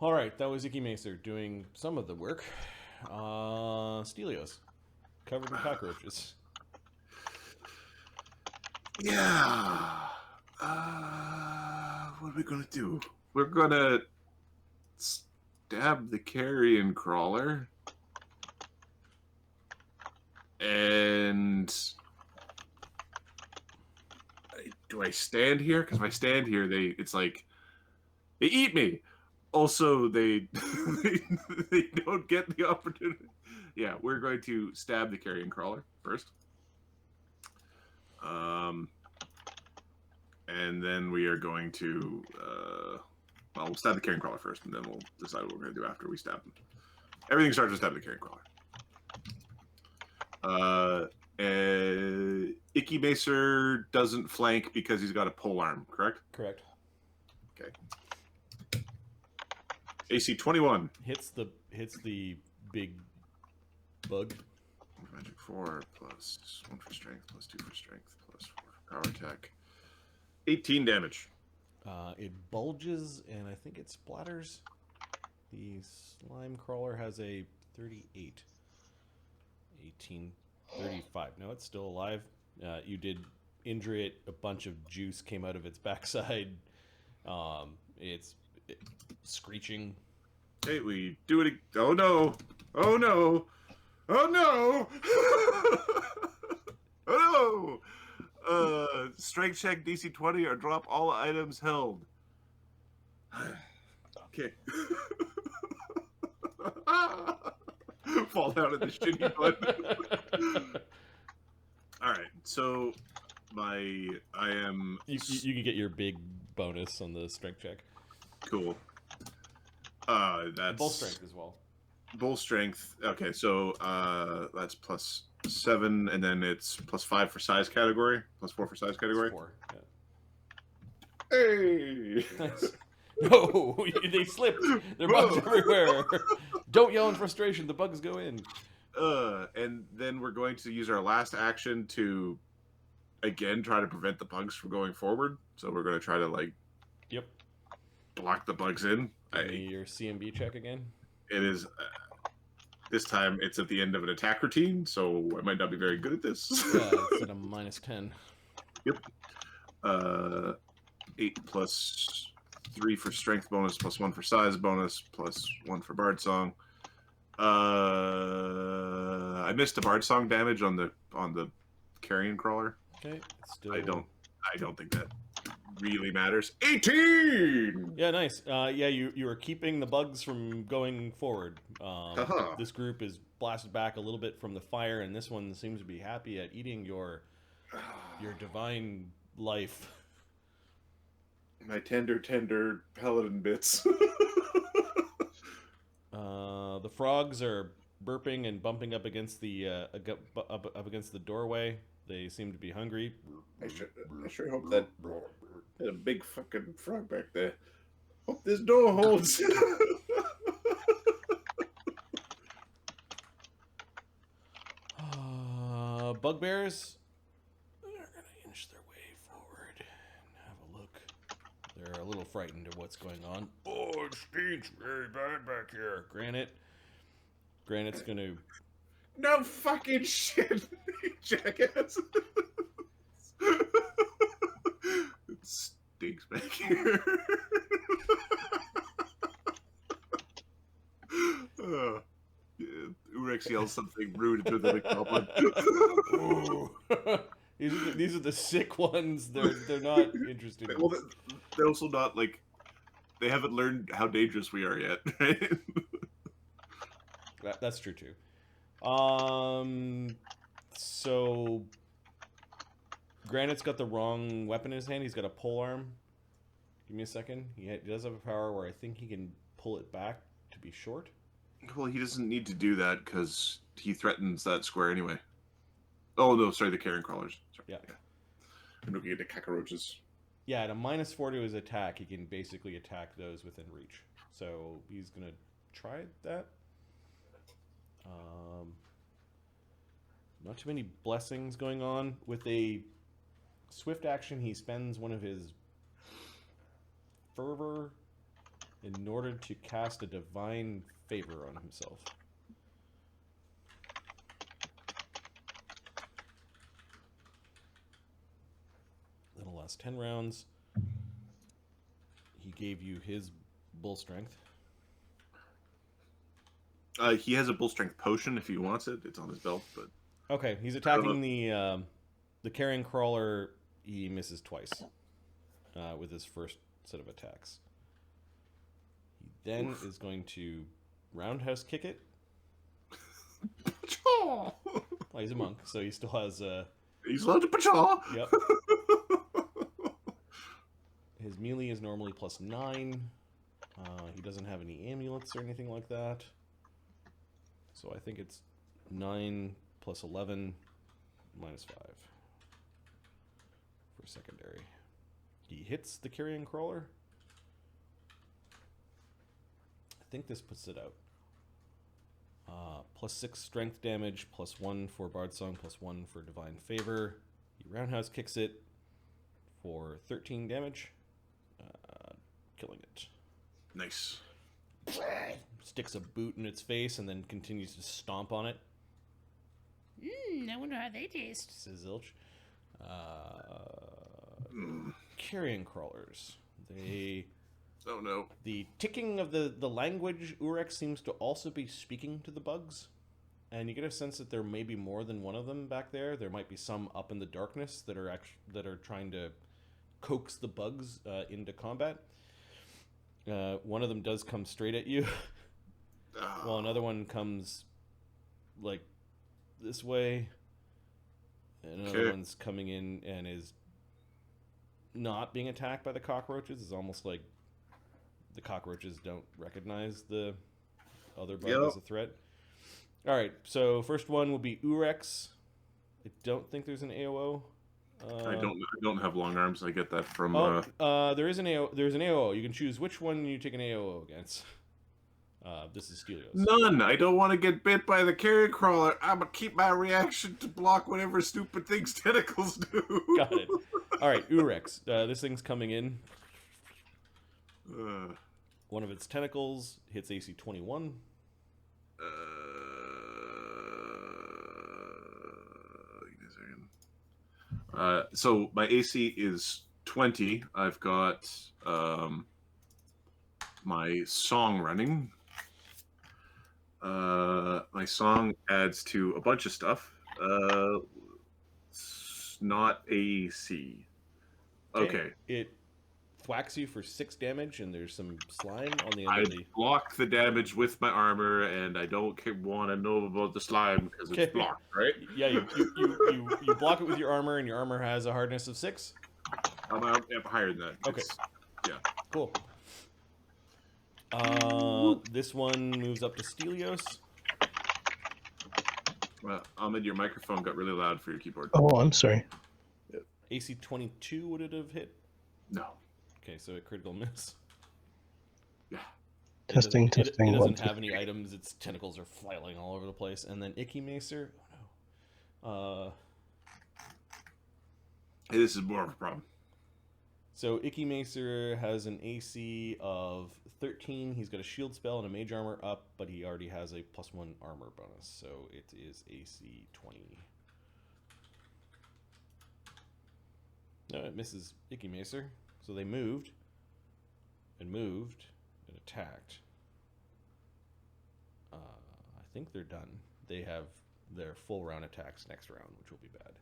All right, that was Icky Macer doing some of the work. Stelios, covered in cockroaches. Yeah. What are we gonna do? We're gonna stab the carrion crawler. And do I stand here? Because if I stand here, it's like they eat me. Also, they they don't get the opportunity. Yeah, we're going to stab the carrion crawler first. And then we are going to we'll stab the carrion crawler first, and then we'll decide what we're going to do after we stab him. Everything starts with stabbing the carrion crawler. Icky Macer doesn't flank because he's got a pole arm, correct? Correct. Okay. AC 21. Hits the big bug. Magic 4 plus 1 for strength, plus 2 for strength, plus 4 for power attack. 18 damage. It bulges and I think it splatters. The slime crawler has a 38. 18, 35. No, it's still alive. You did injure it. A bunch of juice came out of its backside. It's screeching. Hey, we do it. Oh no! Oh no! Oh no! Oh no! Strength check DC 20 or drop all items held. Okay. Fall down in the shitty blood. All right, so I am. You can get your big bonus on the strength check. Cool. That's Bull strength as well. Bull strength. Okay, so that's plus 7, and then it's plus 5 for size category, plus 4 for size category. 4. Yeah. Hey! Nice. No, they slipped. There are bugs everywhere. Don't yell in frustration. The bugs go in. And then we're going to use our last action to, again, try to prevent the bugs from going forward. So we're going to try to, Yep. block the bugs in. Give me your CMB check again. It is, this time it's at the end of an attack routine, so I might not be very good at this. Yeah, it's at a -10. Yep. 8 plus 3 for strength bonus, plus 1 for size bonus, plus 1 for bard song. I missed a bard song damage on the carrion crawler. Okay. It's still... I don't think that really matters. 18. Yeah, nice. Yeah, you are keeping the bugs from going forward. This group is blasted back a little bit from the fire, and this one seems to be happy at eating your divine life. My tender paladin bits. The frogs are burping and bumping up against the up against the doorway. They seem to be hungry. I sure hope that there's a big fucking frog back there. Hope this door holds. Bugbears, they're gonna inch their way forward and have a look. They're a little frightened of what's going on. Oh, it stinks very bad back here. Granite, Granite's going to... No fucking shit, jackass. It stinks back here. Yeah, Oorex yells something rude into the goblin. Ooh. These are the sick ones. They're not interested. Well, they're also not like they haven't learned how dangerous we are yet. Right? That's true too. So Granite's got the wrong weapon in his hand. He's got a pole arm. Give me a second. He does have a power where I think he can pull it back to be short. Well, he doesn't need to do that because he threatens that square anyway. Oh no, sorry, the carrion crawlers. Sorry. Yeah. I'm looking at the cockroaches. Yeah, at a -4 to his attack, he can basically attack those within reach. So he's gonna try that. Not too many blessings going on. With a swift action, he spends one of his fervor in order to cast a divine favor on himself. That'll last 10 rounds. He gave you his bull strength. He has a bull strength potion if he wants it. It's on his belt, but Okay, he's attacking the carrion crawler. He misses twice with his first set of attacks. He then is going to roundhouse kick it. Pachaw! Well, he's a monk, so he still has He's allowed to pachaw. Yep. His melee is normally +9. He doesn't have any amulets or anything like that. So I think it's 9 + 11 -5 for secondary. He hits the carrion crawler. I think this puts it out. +6 strength damage, +1 for Bard Song, +1 for Divine Favor. He roundhouse kicks it for 13 damage, killing it. Nice. Sticks a boot in its face and then continues to stomp on it. I wonder how they taste, says Zilch. Carrion crawlers. They... Oh no. The ticking of the language, Oorex seems to also be speaking to the bugs. And you get a sense that there may be more than one of them back there. There might be some up in the darkness that are trying to coax the bugs into combat. One of them does come straight at you. While another one comes like this way. And another one's coming in and is not being attacked by the cockroaches. It's almost like the cockroaches don't recognize the other bug as a threat. All right, so first one will be Oorex. I don't think there's an AOO. I don't have long arms. I get that from. There is an AOO. There's an AOO. You can choose which one you take an AOO against. This is Stelios. None. I don't want to get bit by the carrion crawler. I'm gonna keep my reaction to block whatever stupid things tentacles do. Got it. All right, Oorex. This thing's coming in. One of its tentacles hits AC 21. So my AC is 20. I've got my song running. My song adds to a bunch of stuff. It's not AC. Okay. It thwacks you for 6 damage, and there's some slime on the end of the... block the damage with my armor, and I don't want to know about the slime because it's blocked, right? Yeah, you block it with your armor, and your armor has a hardness of 6? I'm higher than that. Okay. Yeah. Cool. This one moves up to Stelios. Ahmed, your microphone got really loud for your keyboard. Oh, I'm sorry. AC 22 would it have hit? No. Okay, so a critical miss. Yeah. Testing. It doesn't have any items. Its tentacles are flailing all over the place. And then Icky Macer. Oh no. Hey, this is more of a problem. So Icky Macer has an AC of 13. He's got a shield spell and a mage armor up, but he already has a +1 armor bonus, so it is AC 20. No, it misses Icky Macer. So they moved and attacked. I think they're done. They have their full round attacks next round, which will be bad.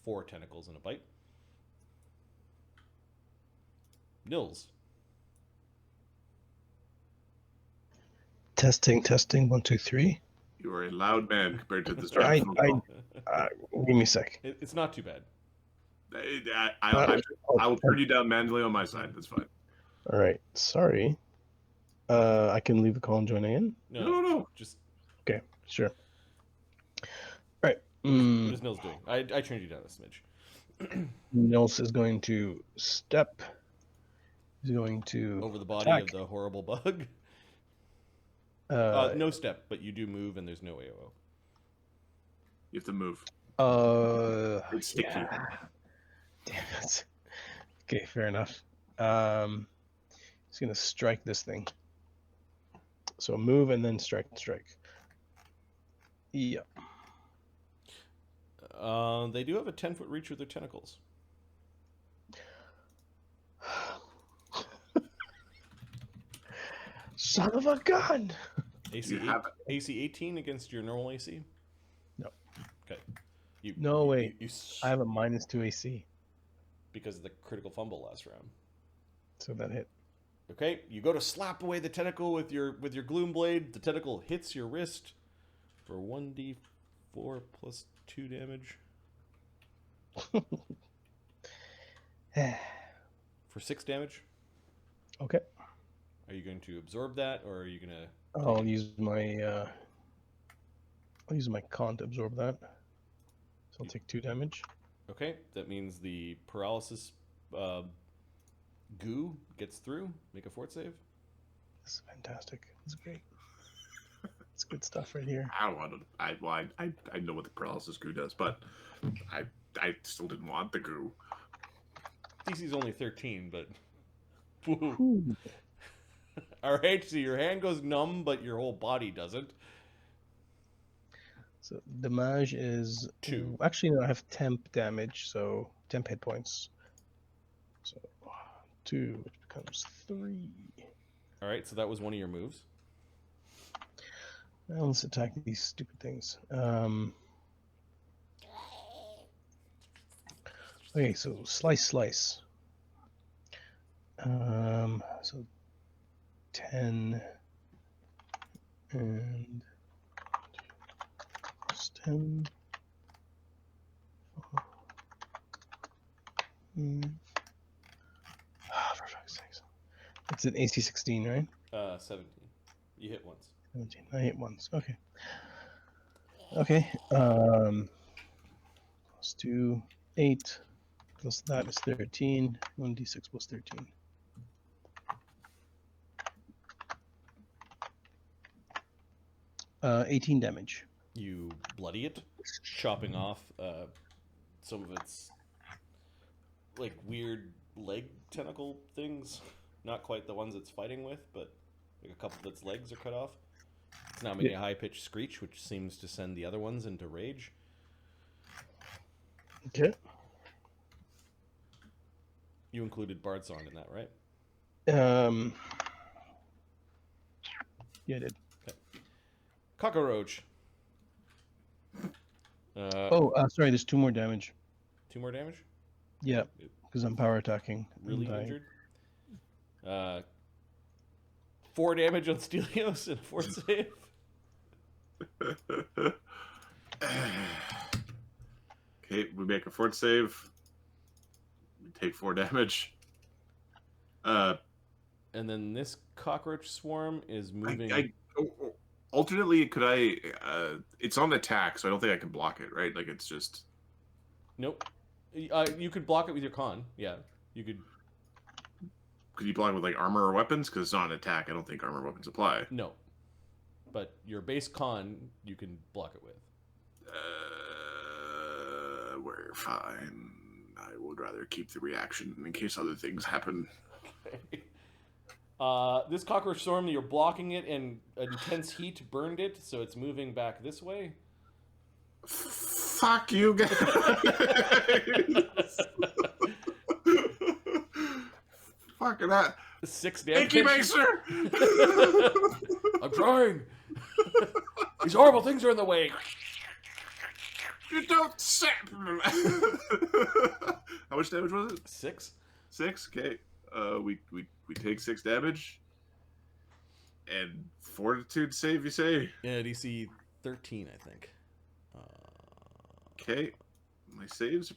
4 tentacles and a bite. Nils. Testing, 1, 2, 3. You are a loud man compared to the start I, of the phone I, give me a sec. It's not too bad. I will turn you down manually on my side. That's fine. All right. Sorry. I can leave the call and join in. No. Just Okay. Sure. All right. what is Nils doing? I turned you down a smidge. Nils is going to step. He's going to Over the body attack. of the horrible bug. No step, but you do move, and there's no AOO. You have to move. It's sticky. Yeah. Damn it. Okay, fair enough. He's gonna strike this thing. So move and then strike. Yeah. They do have a 10-foot reach with their tentacles. Son of a gun! AC 18 against your normal AC? No. Okay. No way. I have a -2 AC. Because of the critical fumble last round. So that hit. Okay, you go to slap away the tentacle with your gloom blade. The tentacle hits your wrist for 1d4 plus 2 damage. For 6 damage. Okay. Are you going to absorb that, or are you gonna? I'll use my con to absorb that. So I'll take 2 damage. Okay, that means the paralysis goo gets through. Make a fort save. This is fantastic. This is great. It's good stuff right here. I don't want to. I know what the paralysis goo does, but I still didn't want the goo. DC's only 13, but. Ooh. All right, so your hand goes numb, but your whole body doesn't. So damage is 2. Actually, no, I have temp damage, so temp hit points. So 2, which becomes 3. All right, so that was one of your moves. Now let's attack these stupid things. Okay, so slice. So 10 and 10. For fuck's sakes. It's an AC 16, right? 17. You hit once. 17. I hit once. Okay. Okay. Plus 2, 8. Plus that is 13. 1d6 plus 13. Uh, 18 damage. You bloody it, chopping off some of its like weird leg tentacle things. Not quite the ones it's fighting with, but like a couple of its legs are cut off. It's now making a high-pitched screech, which seems to send the other ones into rage. Okay. You included Bard Song in that, right? Yeah, I did. Okay. Cockroach. Sorry, there's 2 more damage. 2 more damage? Yeah, because I'm power attacking. Really injured? 4 damage on Stelios and a fort save. Okay, we make a fort save. We take 4 damage. And then this cockroach swarm is moving. Alternately, could I? It's on attack, so I don't think I can block it, right? Like it's just. Nope. You could block it with your con. Yeah, you could. Could you block it with like armor or weapons? Because it's not an attack. I don't think armor or weapons apply. No. But your base con, you can block it with. We're fine. I would rather keep the reaction in case other things happen. Okay. This cockroach swarm, you're blocking it, and intense heat burned it, so it's moving back this way. Fuck you guys. Fucking that. 6 damage. Icky Macer! I'm trying. These horrible things are in the way. You don't say. How much damage was it? 6. 6. Okay. We take 6 damage. And fortitude save, you say? Yeah, DC 13, I think. Okay. My saves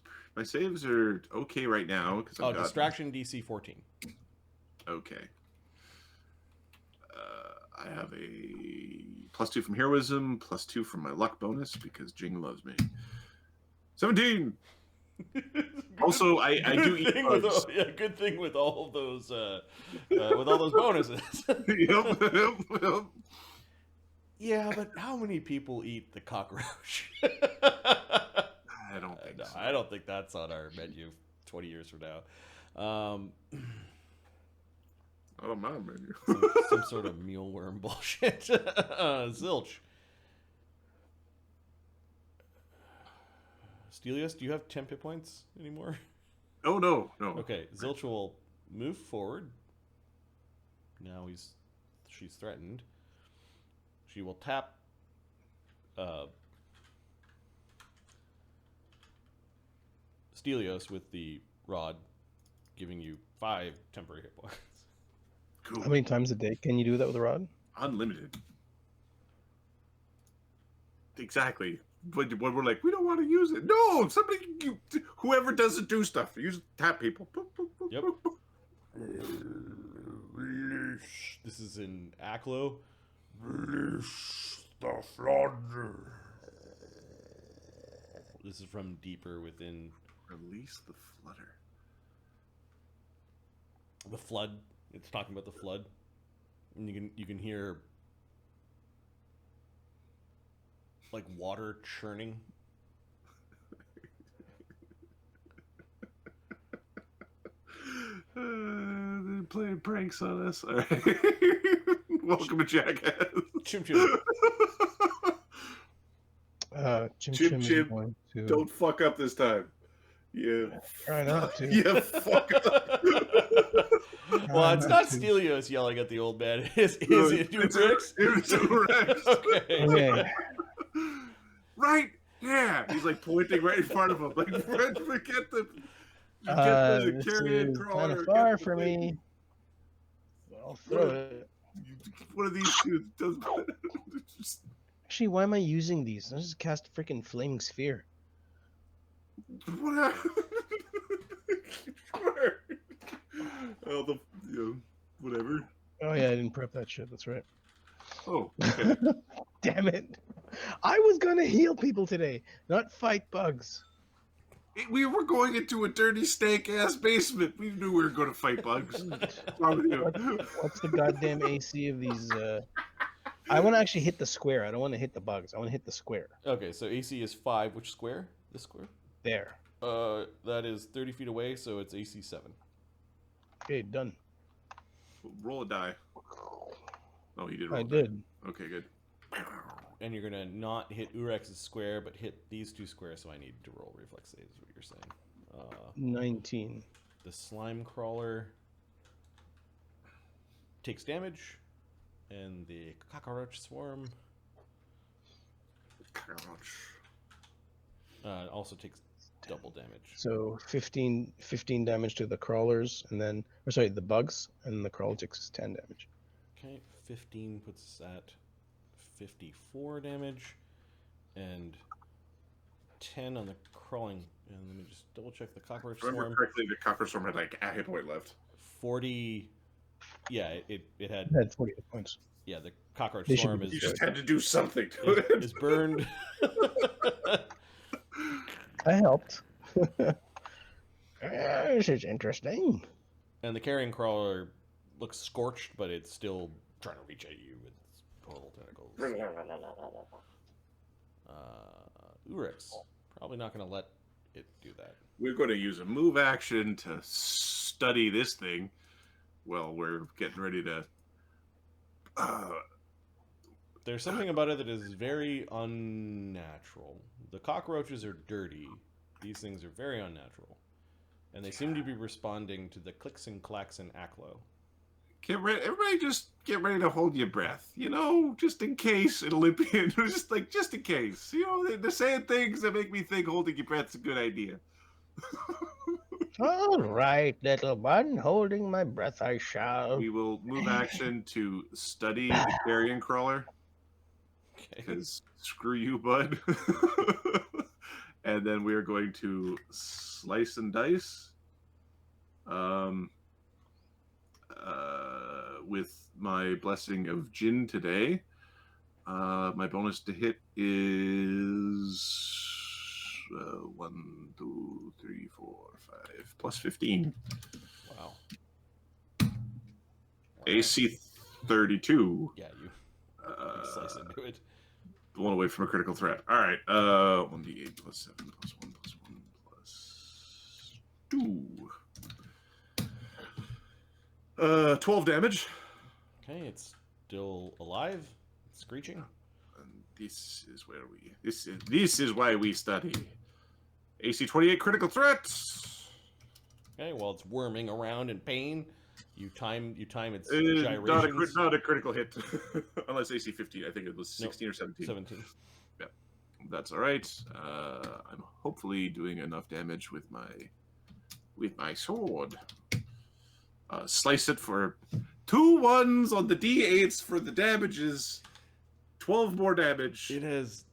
are okay right now because I've got distraction DC 14. Okay. I have a +2 from heroism, +2 from my luck bonus because Jing loves me. 17. Also, I do eat bugs. Good thing with all of those with all those bonuses. Yep. Yeah, but how many people eat the cockroach? I don't think so. I don't think that's on our menu 20 years from now. Oh, my menu. some sort of mealworm bullshit. Zilch. Stelios, do you have 10 hit points anymore? Oh, no. Okay, Zilch will move forward. Now she's threatened. She will tap Stelios with the rod, giving you 5 temporary hit points. Cool. How many times a day can you do that with a rod? Unlimited. Exactly. When we're like, we don't want to use it. No, whoever doesn't do stuff, use tap people. Yep. This is in Aklo. Release the flood. This is from deeper within Release the flutter. the flood. It's talking about the flood, and you can hear like water churning. They're playing pranks on us. All right. Welcome to Jackass. Chimchim. Chimchim is Chim, going to don't fuck up this time. Yeah. try not to. Yeah, fuck up. Well, it's not to. Stelios yelling at the old man. Is it Oorex? It's Oorex. Okay. Okay. Right? Yeah. He's like pointing right in front of him. Like, forget the This carrion is crawler. kind of get far the for thing. me. I'll throw it. One of these two does. Just, Actually, why am I using these? Let's just cast a freaking flaming sphere. what happened? Sure. Oh, whatever. Oh yeah, I didn't prep that shit. That's right. Oh, okay. Damn it! I was gonna heal people today, not fight bugs. We were going into a dirty, stank-ass basement. We knew we were going to fight bugs. What's wrong with you? What's the goddamn AC of these? I want to actually hit the square. I don't want to hit the bugs. I want to hit the square. Okay, so AC is 5. Which square? This square? There. That is 30 feet away, so it's AC 7. Okay, done. Roll a die. Oh, you did roll I a did. Die. Okay, good. And you're gonna not hit Oorex's square, but hit these 2 squares, so I need to roll reflex saves, is what you're saying. 19. The slime crawler takes damage, and the cockroach swarm also takes double damage. So 15 damage to the crawlers, and then, or sorry, the bugs, and the crawler takes 10 damage. Okay, 15 puts us at 54 damage, and 10 on the crawling. And let me just double check the cockroach Remember swarm. correctly, the cockroach swarm had like a hit point left. 40. Yeah, it had. It had 40 hit points. Yeah, the cockroach They should swarm be is You just had to do something to it. is burned. I helped. This is interesting. And the carrion crawler looks scorched, but it's still trying to reach at you with its horrible tentacles. Oorex. Probably not going to let it do that. We're going to use a move action to study this thing while we're getting ready to. There's something about it that is very unnatural. The cockroaches are dirty. These things are very unnatural. And they seem to be responding to the clicks and clacks and aclo. Everybody just get ready to hold your breath. You know, just in case an Olympian, just in case. You know, they're saying things that make me think holding your breath's a good idea. All right, little one, holding my breath I shall. We will move action to study the carrion crawler. Okay. Because screw you, bud. And then we are going to slice and dice. With my blessing of Jin today. My bonus to hit is 1, 2, 3, 4, 5 plus 15. Wow. AC 32. Yeah, you slice into it. One away from a critical threat. All right. 1d8 plus 7 plus 1 plus 1 plus 2. 12 damage. Okay, it's still alive. It's screeching. And this is where we. This is why we study. AC 28 critical threats. Okay, while it's worming around in pain, you time its gyrations. Not a critical hit, unless AC 15. I think it was 16 or 17. 17. Yeah, that's all right. I'm hopefully doing enough damage with my sword. Slice it for 2 1s on the d8s for the damages. 12 more damage. It has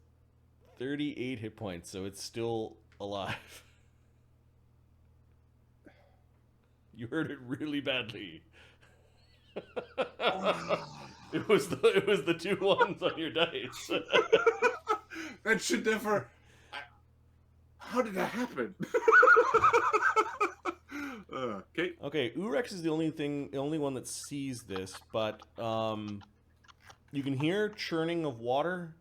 38 hit points, so it's still alive. You heard it really badly. It was the 2 1s on your dice. That should never. How did that happen? Okay. Okay, Oorex is the only one that sees this, but you can hear churning of water,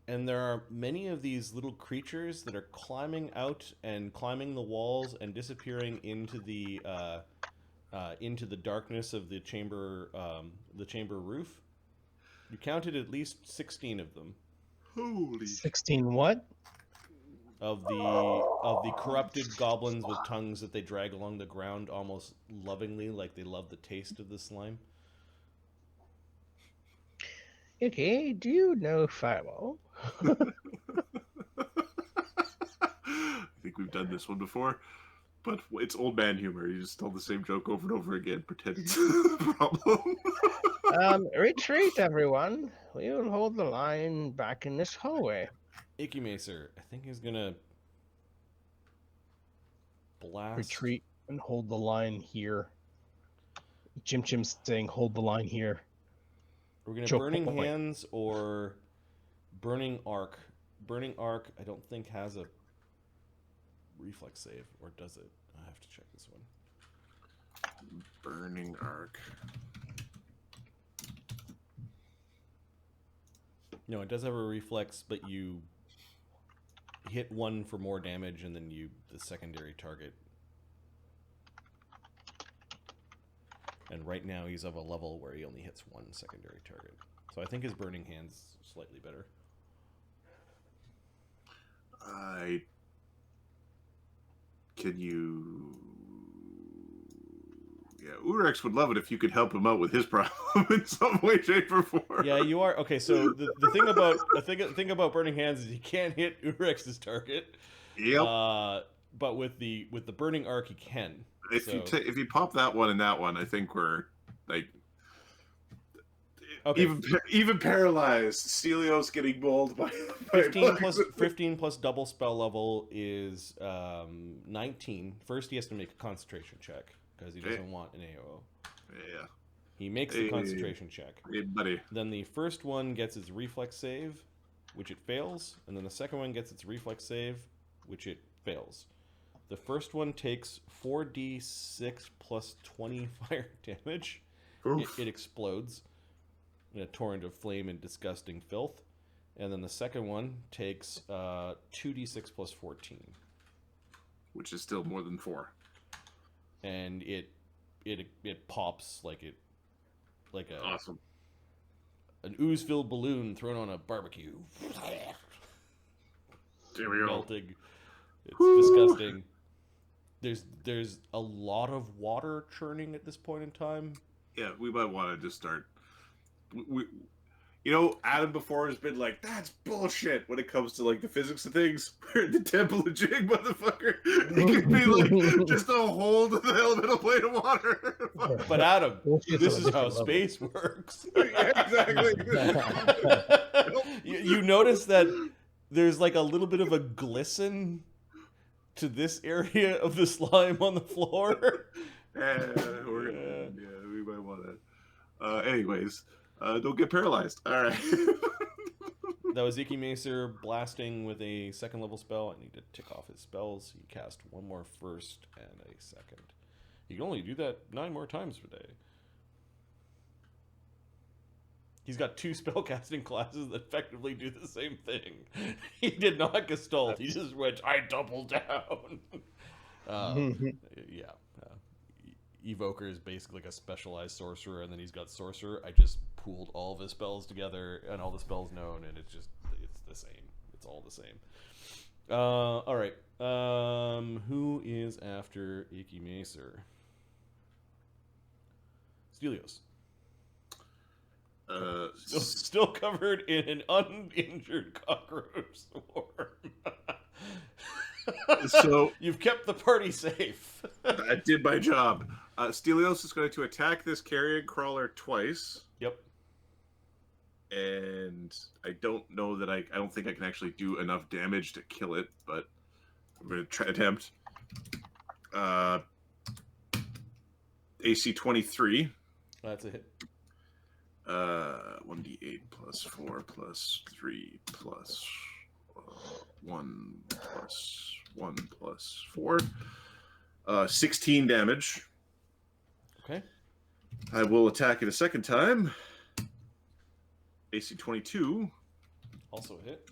and there are many of these little creatures that are climbing out and climbing the walls and disappearing into the darkness of the chamber roof. You counted at least 16 of them. Holy. 16 what? Of the corrupted goblins with tongues that they drag along the ground almost lovingly, like they love the taste of the slime. Okay, do you know Fireball? I think we've done this one before, but it's old man humor. You just tell the same joke over and over again, pretend it's a problem. Retreat, everyone. We will hold the line back in this hallway. Icky Macer, I think he's gonna blast. Retreat and hold the line here. Chimchim's saying hold the line here. We're gonna Choke Burning point. Hands or Burning Arc. Burning Arc, I don't think has a reflex save, or does it? I have to check this one. Burning Arc. No, it does have a reflex, but you hit one for more damage, and then the secondary target. And right now he's of a level where he only hits one secondary target. So I think his Burning Hand's slightly better. Can you... Yeah, Oorex would love it if you could help him out with his problem in some way, shape, or form. Yeah, you are. Okay, so the thing about Burning Hands is you can't hit Oorex's target. Yep. But with the Burning Arc, he can. If you pop that one and that one, I think we're like okay. even paralyzed. Stelios getting bowled by 15 plus double spell level is 19. First, he has to make a concentration check because he doesn't want an AO. Yeah. He makes the concentration check. Hey, buddy. Then the first one gets its reflex save, which it fails, and then the second one gets its reflex save, which it fails. The first one takes 4d6 plus 20 fire damage. It explodes in a torrent of flame and disgusting filth. And then the second one takes 2d6 plus 14. which is still more than 4. And it pops like a Awesome. an ooze-filled balloon thrown on a barbecue. There we go. Melting. It's Woo! disgusting. There's a lot of water churning at this point in time. Yeah, we might want to just start. Adam before has been like, that's bullshit when it comes to like the physics of things. We're in the Temple of Jing, motherfucker. It could be like just a hole to the elemental plane of water. But Adam, Bullshit's this on a is how different level. space works. Yeah, exactly. You notice that there's like a little bit of a glisten to this area of the slime on the floor. Yeah, we might want that. Anyways, don't get paralyzed. All right. That was Icky Macer blasting with a 2nd level spell. I need to tick off his spells. He cast 1 more first and a 2nd. He can only do that 9 more times per day. He's got 2 spellcasting classes that effectively do the same thing. He did not Gestalt. He just went, I double down. Yeah. Evoker is basically like a specialized sorcerer, and then he's got Sorcerer. I just pooled all of his spells together and all the spells known, and it's the same. It's all the same. All right. Who is after Icky Macer? Stelios. Still covered in an uninjured cockroach swarm. So you've kept the party safe. I did my job. Stelios is going to attack this carrion crawler twice. Yep. And I don't know that I don't think I can actually do enough damage to kill it, but I'm going to attempt. AC 23. That's a hit. 1d8 plus 4 plus 3 plus 1 plus 1 plus 4. 16 damage. Okay. I will attack it a second time. AC 22. Also a hit.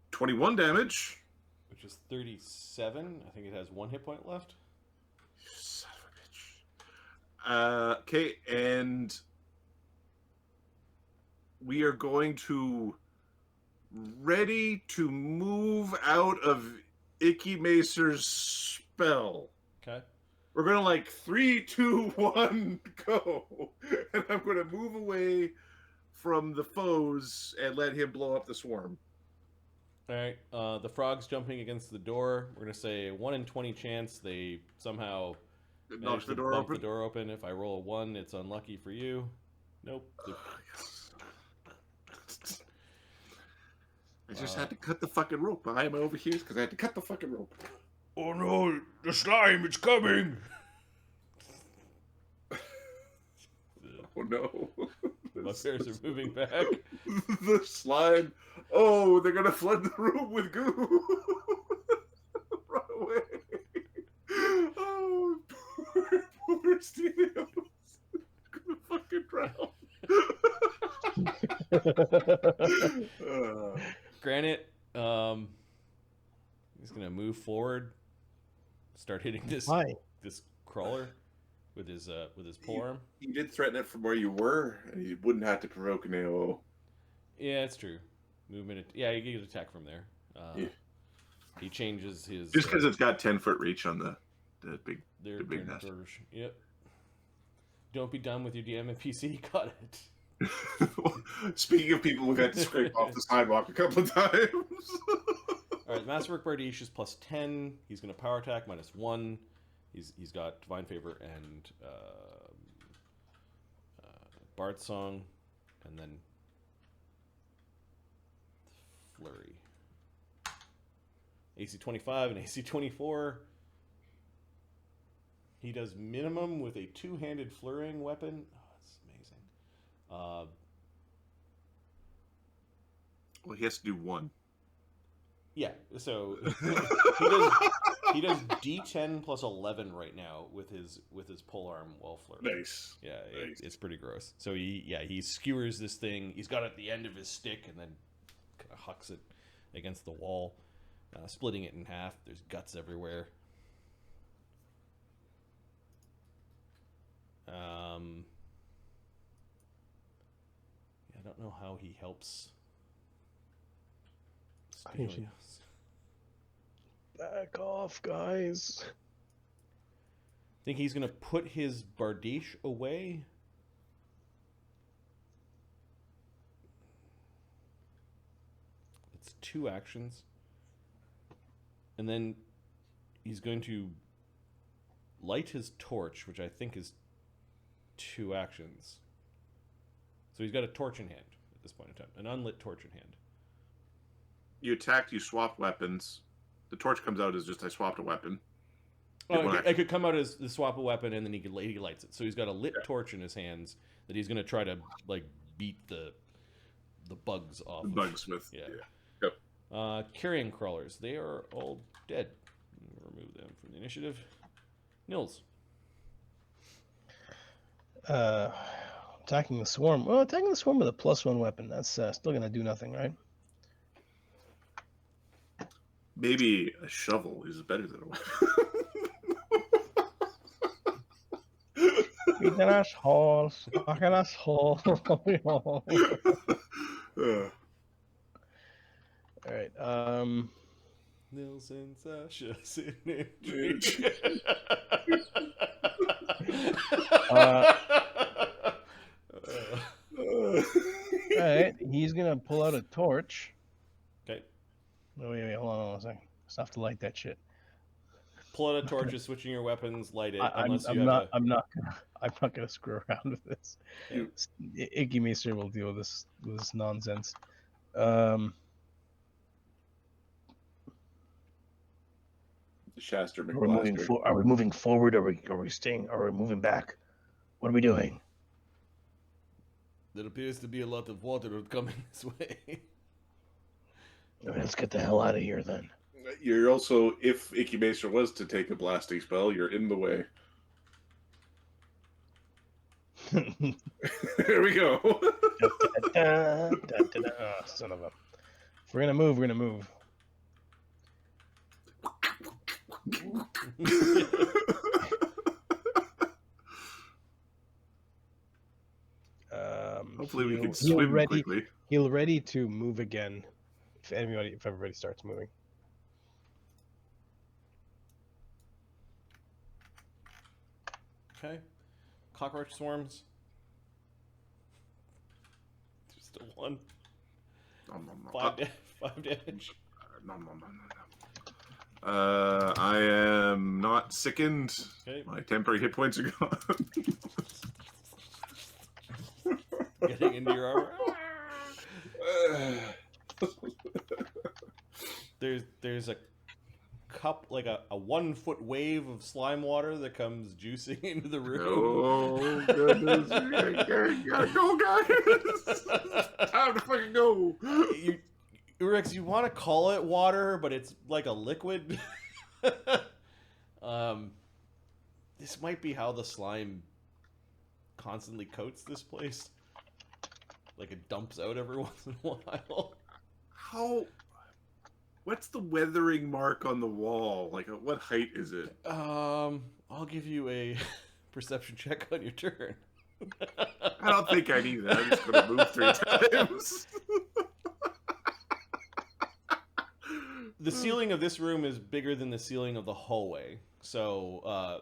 21 damage. Which is 37. I think it has 1 hit point left. Son of a bitch. Okay, and we are going to ready to move out of Icky Macer's spell. Okay. We're going to like 3, 2, 1, go. And I'm going to move away from the foes and let him blow up the swarm. All right. The frog's jumping against the door. We're going to say 1 in 20 chance they somehow Knocks the door bump open. the door open. If I roll a 1, it's unlucky for you. Nope. I just had to cut the fucking rope. Why am I over here? Because I had to cut the fucking rope. Oh no, the slime, it's coming! Oh no. My bears are moving back. The slime. Oh, they're going to flood the room with goo. Run away. Oh, poor Stelios. Gonna fucking drown. Granite, he's gonna move forward, start hitting this crawler with his polearm. You did threaten it from where you were, and you wouldn't have to provoke an AO. Yeah, it's true. Movement. Yeah, you get attack from there. Yeah. He changes his Just because it's got 10-foot reach on the big nest. Yep. Don't be done with your DM NPC. Got it. Speaking of people who've had to scrape off the sidewalk a couple of times. All right, Masterwork Bardiche is plus 10. He's going to power attack minus 1. He's got Divine Favor and Bard Song, and then Flurry. AC 25 and AC 24. He does minimum with a 2-handed flurrying weapon. Oh, that's amazing. Well, he has to do 1. Yeah, so he does D10 plus 11 right now with his polearm while flirting. Nice. Yeah, Nice. it's pretty gross. So he skewers this thing. He's got it at the end of his stick and then kind of hucks it. against the wall, splitting it in half. There's guts everywhere. I don't know how he helps Stelios. Back off, guys. Think he's gonna put his Bardiche away? It's 2 actions. And then he's going to light his torch, which I think is 2 actions. So he's got a torch in hand at this point in time. An unlit torch in hand. You attacked, you swapped weapons. The torch comes out as just I swapped a weapon. Oh, I could come out as the swap a weapon, and then he lights it. So he's got a lit torch in his hands that he's going to try to like beat the bugs off. The bugs with. Yeah. Yep. Carrion crawlers. They are all dead. Remove them from the initiative. Nils. Attacking the swarm. Well, attacking the swarm with a +1 weapon. That's still gonna do nothing, right? Maybe a shovel is better than a weapon. Eat an asshole. Fuck an asshole. Alright, Nils and Sasha Alright, he's gonna pull out a torch. Okay. Oh, wait, hold on a second. Still have to light that shit. Pull out a torch, is switching your weapons, light it. I'm not gonna screw around with this. Icky Maester will deal with this nonsense. Shaster Are we moving forward? Are we staying? Are we moving back? What are we doing? There appears to be a lot of water coming this way. All right, let's get the hell out of here then. You're also, if Icky Maester was to take a blasting spell, you're in the way. There we go. Oh, son of a. If we're gonna move, we're gonna move. Hopefully we can swim quickly. He'll ready to move again if everybody starts moving. Okay. Cockroach swarms. Just a 1. 5 damage. I am not sickened. Okay. My temporary hit points are gone. Getting into your armor. There's a cup, like a 1 foot wave of slime water that comes juicing into the room. Oh goodness! Gotta go, guys! Time to fucking go. Oorex, you want to call it water, but it's like a liquid. This might be how the slime constantly coats this place. Like it dumps out every once in a while. How? What's the weathering mark on the wall? Like, what height is it? I'll give you a perception check on your turn. I don't think I need that. I'm just gonna move 3 times. The ceiling of this room is bigger than the ceiling of the hallway, so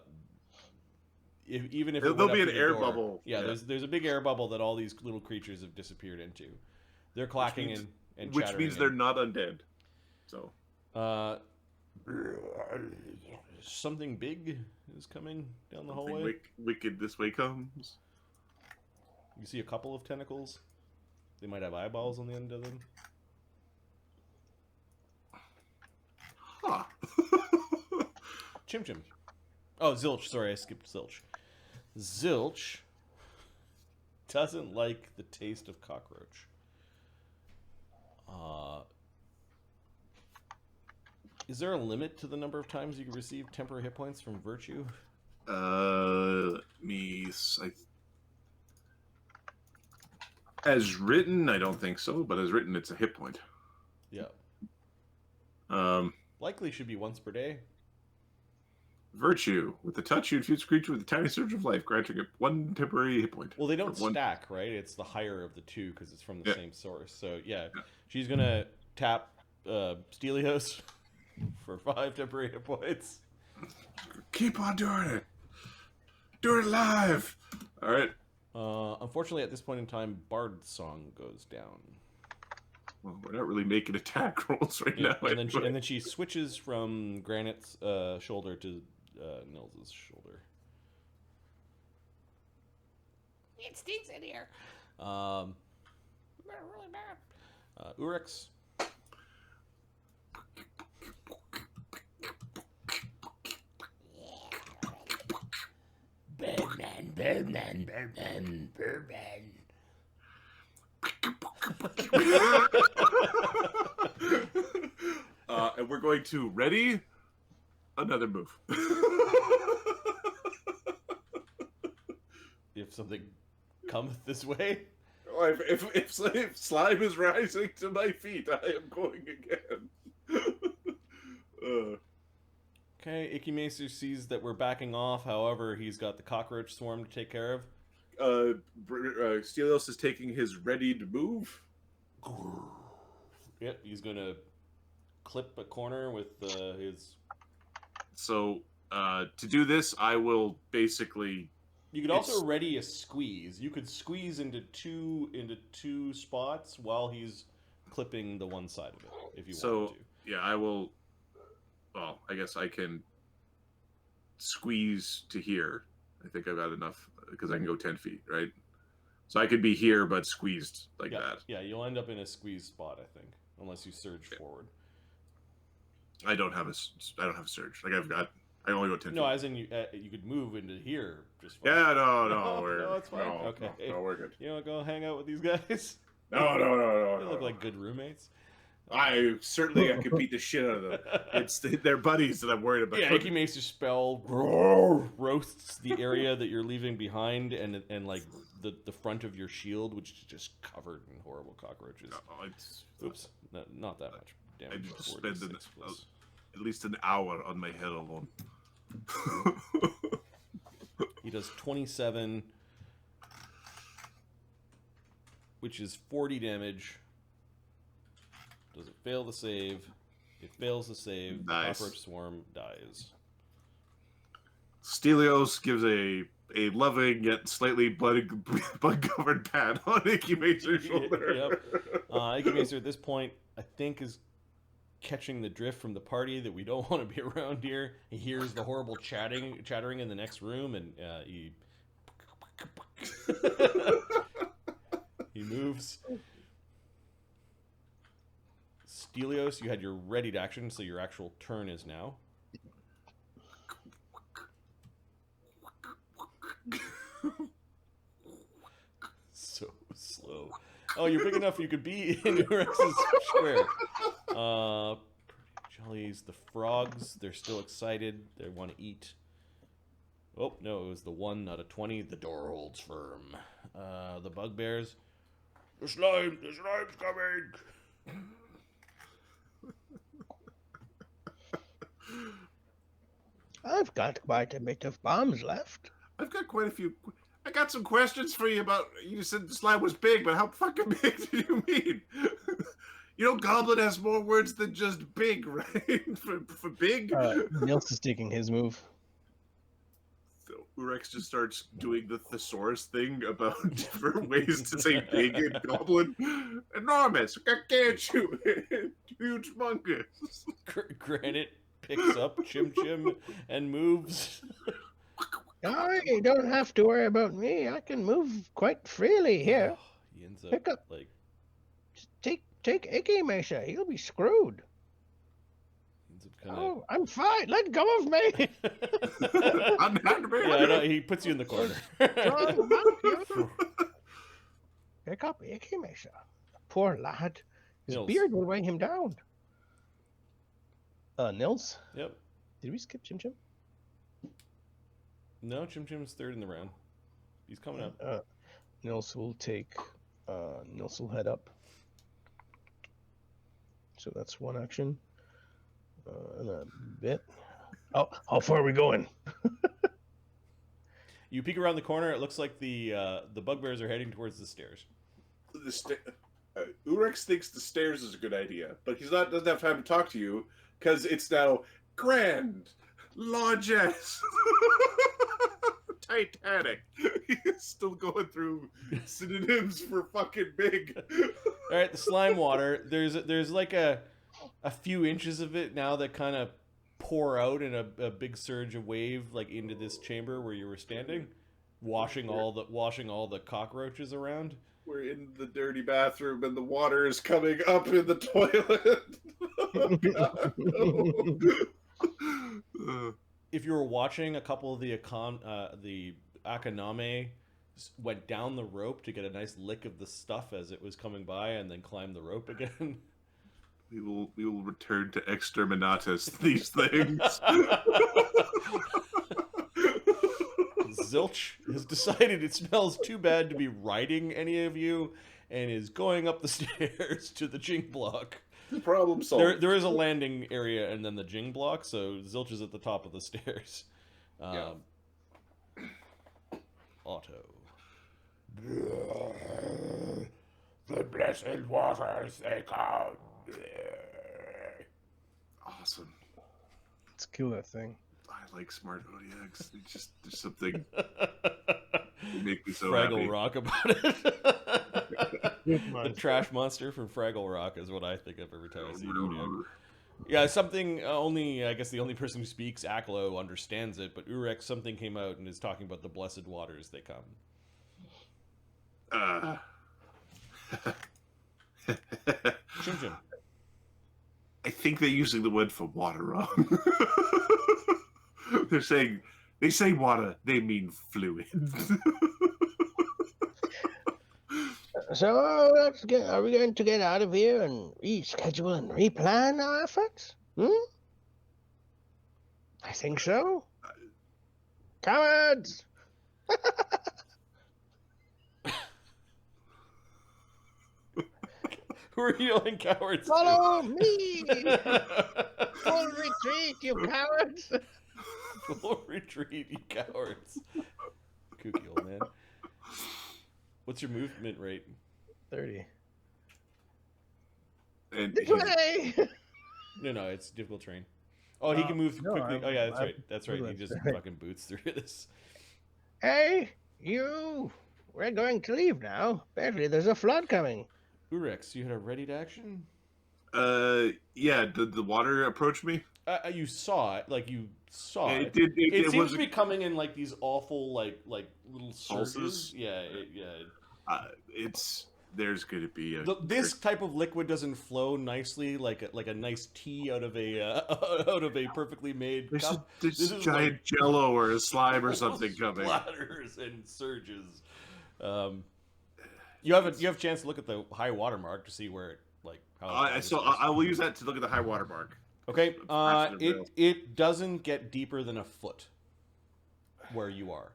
even if there'll be an air bubble. Yeah, there's a big air bubble that all these little creatures have disappeared into. They're clacking and chattering. Which means they're not undead. So, something big is coming down the hallway. Wicked this way comes. You see a couple of tentacles. They might have eyeballs on the end of them. Huh. Chimchim. Oh, Zilch. Sorry, I skipped Zilch. Zilch doesn't like the taste of cockroach. Is there a limit to the number of times you can receive temporary hit points from Virtue? As written, I don't think so, but as written, it's a hit point. Yeah. Likely should be once per day. Virtue. With the touch, you infuse a creature with a tiny surge of life, granting it 1 temporary hit point. Well, they don't One... stack, right? It's the higher of the two because it's from the Yeah. same source. So yeah, she's gonna tap Stelios for 5 temporary hit points. Keep on doing it. Do it live. All right. Unfortunately, at this point in time, Bard's song goes down. Well, we're not really making attack rolls right Yeah, now. and then she switches from Granite's shoulder to Nils's shoulder. It stinks in here. Really bad. Oorex. Birdman. And we're going to ready another move. If something cometh this way. If slime is rising to my feet, I am going again. Okay, Icky Maester sees that we're backing off. However, he's got the cockroach swarm to take care of. Stelios is taking his ready to move. Yep, he's gonna clip a corner with his. So to do this, I will basically. You could also ready a squeeze. You could squeeze into two spots while he's clipping the one side of it, if you wanted to. Yeah, I will. Well, I guess I can squeeze to here. I think I've got enough because I can go 10 feet, right? So I could be here, but squeezed like that. Yeah, you'll end up in a squeeze spot, I think, unless you surge forward. I don't have a surge. Like I only go 10 feet. No, as in you could move into here just fine. Yeah, no, No, it's fine. No, Okay. no, we're good. You want to go hang out with these guys? No. They look like good roommates. I could beat the shit out of them. It's their buddies that I'm worried about. Yeah, Icky Mace's spell roasts the area that you're leaving behind and like the front of your shield, which is just covered in horrible cockroaches. No, Oops, not that much damage. I just spend at least an hour on my head alone. He does 27, which is 40 damage. Does it fail the save? It fails the save. Nice. The cockroach swarm dies. Stelios gives a loving yet slightly blood-covered pat on Icky Macer's shoulder. Yep. Icky Macer at this point, I think, is catching the drift from the party that we don't want to be around here. He hears the horrible chattering in the next room, and he he moves. Stelios, you had your ready to action, so your actual turn is now. So slow. Oh, you're big enough you could be in Oorex's square. Jellies, the frogs, they're still excited. They want to eat. Oh, no, it was the 1, not a 20. The door holds firm. The bugbears. The slime's coming. I've got quite a bit of bombs left. I've got quite a few. I got some questions for you about. You said the slime was big, but how fucking big do you mean? You know, Goblin has more words than just big, right? for big. Nils is taking his move. So Oorex just starts doing the thesaurus thing about different ways to say big in Goblin. Enormous, gargantuan, huge, humongous. Granite picks up Chimchim and moves. Oh, you don't have to worry about me. I can move quite freely here. Oh, he ends up Pick up. like Take Icky Mesha. He'll be screwed. Oh, I'm fine. Let go of me. I'm happy. Yeah, no, he puts you in the corner. Pick up Icky Mesha. Poor lad. His Nils. beard will weigh him down. Nils? Yep. Did we skip Chimchim? No, Chimchim's third in the round. He's coming up. Nils will take. Nils will head up. So that's one action. In a bit. Oh, how far are we going? You peek around the corner. It looks like the bugbears are heading towards the stairs. Oorex thinks the stairs is a good idea, but doesn't have time to talk to you because it's now Grand, largesse, Titanic. He's still going through synonyms for fucking big. All right, the slime water. There's like a few inches of it now that kind of pour out in a big surge of wave like into this chamber where you were standing, washing all the cockroaches around. We're in the dirty bathroom and the water is coming up in the toilet. Oh, God, no. If you were watching, a couple of the Akaname went down the rope to get a nice lick of the stuff as it was coming by, and then climbed the rope again. We will return to exterminatus these things. Zilch has decided it smells too bad to be riding any of you, and is going up the stairs to the Jing block. Problem solved. There is a landing area and then the Jing block, so Zilch is at the top of the stairs. Yeah. Otto. The blessed waters they come. Awesome. Let's kill that thing. I like smart ODX. There's something. They make me so happy. Fraggle Rock about it. The trash monster from Fraggle Rock is what I think of every time I see it. Yeah, something only, I guess the only person who speaks Aklo understands it, but Oorex, something came out and is talking about the blessed waters they come. Chimchim. I think they're using the word for water wrong. They say water, they mean fluid. So are we going to get out of here and reschedule and replan our efforts? I think so. Cowards! Who are you yelling cowards to? Follow me! Full retreat, you cowards! Full retreat, you cowards. Kooky old man. What's your movement rate? 30. And This way! No, it's difficult terrain. Oh, he can move no, quickly. Oh, yeah, that's I'm- right. That's right. He that's just right. fucking boots through this. Hey, you! We're going to leave now. Apparently there's a flood coming. Oorex, you had a ready to action? yeah, did the water approach me? You saw it. Like, you saw it. It did. It seems was to be coming in, like, these awful, like little surges. Pulses? Yeah. There's going to be a... This type of liquid doesn't flow nicely like a nice tea out of a perfectly made There's cup. this This is giant like jello or a slime or something coming. Splatters and surges. You have a chance to look at the high water mark to see where it I will use that to look at the high water mark. Okay. Perhaps it will. It doesn't get deeper than a foot where you are.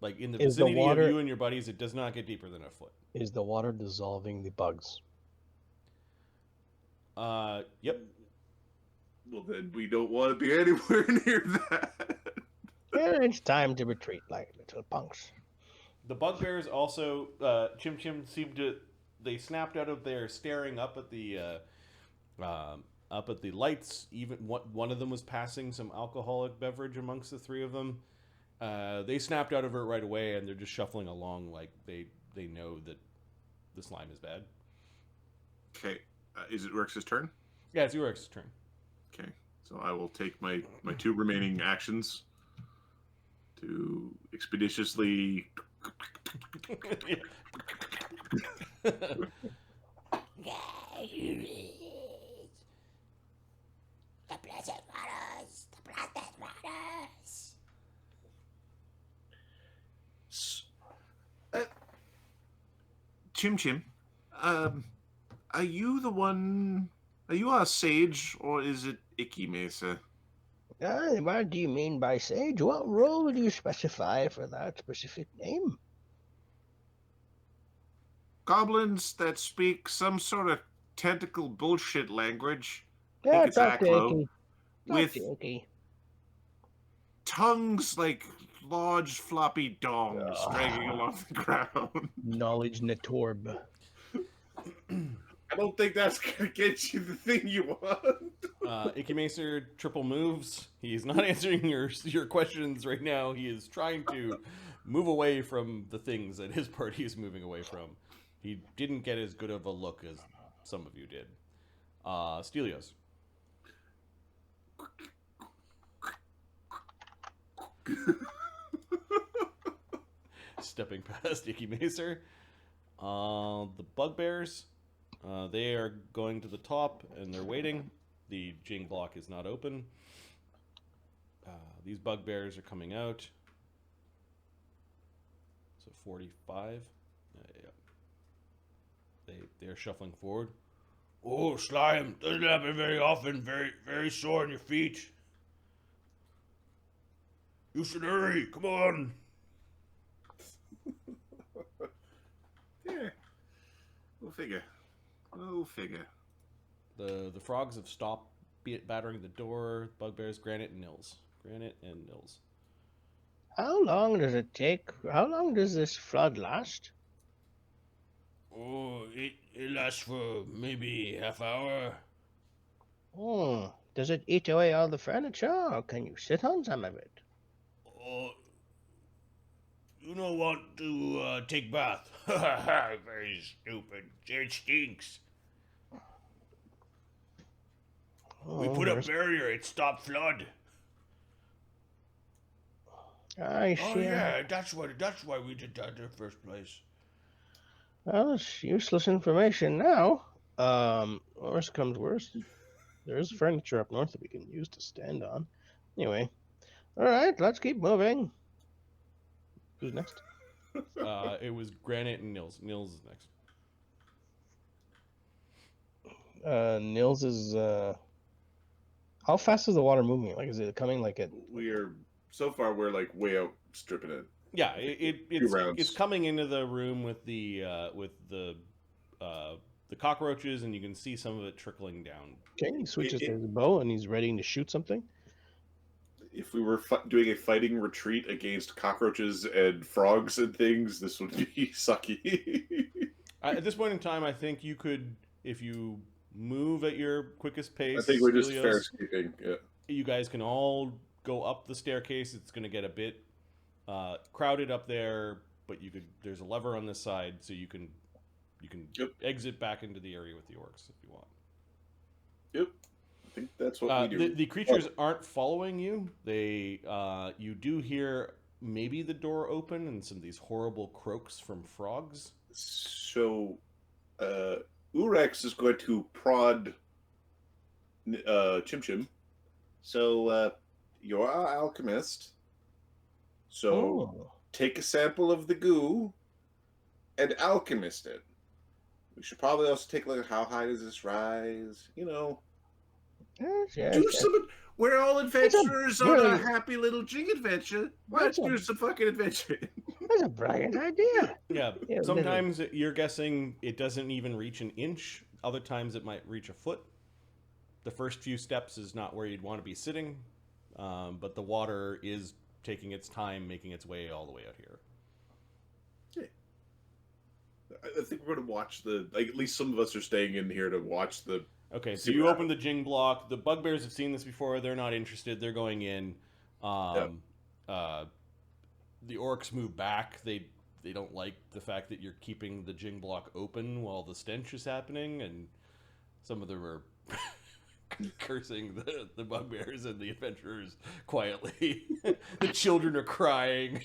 Like in the Is the vicinity water- of you and your buddies, it does not get deeper than a foot. Is the water dissolving the bugs? Yep. Well, then we don't want to be anywhere near that. Yeah, it's time to retreat like little punks. The bugbears also, Chimchim seemed to, they snapped out of there staring up at the lights. Even one of them was passing some alcoholic beverage amongst the three of them. They snapped out of it right away, and they're just shuffling along like they know that the slime is bad. Okay, is it Rex's turn? Yeah, it's Urex's turn. Okay, so I will take my two remaining actions to expeditiously... The blessed waters, the blessed waters. Chimchim, are you the one... Are you our sage, or is it Icky Mesa? What do you mean by sage? What role would you specify for that specific name? Goblins that speak some sort of tentacle bullshit language Yeah, pink talk attack to low, Icky. Talk with to Icky. tongues like large floppy dongs Ah. dragging along the ground. Knowledge Natorb. I don't think that's gonna get you the thing you want. Icky Macer triple moves. He's not answering your questions right now. He is trying to move away from the things that his party is moving away from. He didn't get as good of a look as some of you did. Stelios. Stepping past Icky Macer. The bugbears, they are going to the top and they're waiting. The Jing block is not open. These bugbears are coming out. So 45. Yeah. They're shuffling forward. Oh, slime. Doesn't happen very often. Very, very sore on your feet. You should hurry. Come on. Yeah. We'll figure. We'll figure. The frogs have stopped battering the door. Bugbears, Granite, and Nils. Granite and Nils. How long does it take? How long does this flood last? Oh, it lasts for maybe half hour. Oh, does it eat away all the furniture, or can you sit on some of it? Oh, you don't want to take bath. Very stupid. It stinks. We Oh, put up there's- barrier. It stopped flood. I Oh see. yeah, that's why we did that in the first place. Well, it's useless information now. Worst comes worst. There is furniture up north that we can use to stand on. Anyway, all right, let's keep moving. Who's next? It was Granite and Nils. Nils is next. Nils is. How fast is the water moving? Like, is it coming like at? We're so far we're like way outstripping it. Yeah, rounds. it's coming into the room with the cockroaches, and you can see some of it trickling down. Okay, he switches to his bow and he's ready to shoot something. If we were doing a fighting retreat against cockroaches and frogs and things, this would be sucky. At this point in time, I think you could, if you move at your quickest pace. I think we're just Stelios, fair escaping. Yeah. You guys can all go up the staircase. It's going to get a bit crowded up there, but you could. There's a lever on this side, so you can Yep. exit back into the area with the orcs if you want. Yep. I think that's what we do. The creatures aren't following you. They you do hear maybe the door open and some of these horrible croaks from frogs. So, Oorex is going to prod Chimchim. So, you're our alchemist. So, Oh, take a sample of the goo and alchemist it. We should probably also take a look at how high does this rise. You know, yes. do some. We're all adventurers on a really- happy little Jing adventure. Let's That's a- do some fucking adventure. That's a brilliant idea. Yeah, Yeah, sometimes you're guessing it doesn't even reach an inch. Other times it might reach a foot. The first few steps is not where you'd want to be sitting, but the water is taking its time, making its way all the way out here. I think we're going to watch like at least some of us are staying in here to watch the. Okay, so See you what open the Jing block. The bugbears have seen this before. They're not interested. They're going in. The orcs move back. They don't like the fact that you're keeping the Jing block open while the stench is happening, and some of them are cursing the bugbears and the adventurers quietly. The children are crying.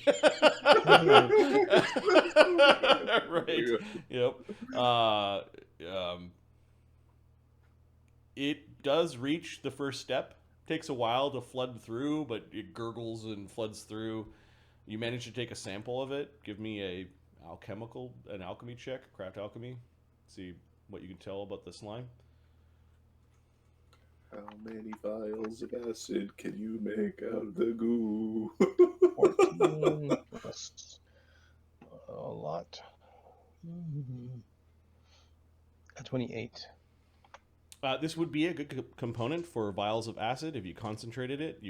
Right. Yep. It does reach the first step. Takes a while to flood through, but it gurgles and floods through. You manage to take a sample of it. Give me an alchemy check, craft alchemy. See what you can tell about the slime. How many vials of acid can you make out of the goo? 14 plus a lot. 28. This would be a good component for vials of acid. If you concentrated it,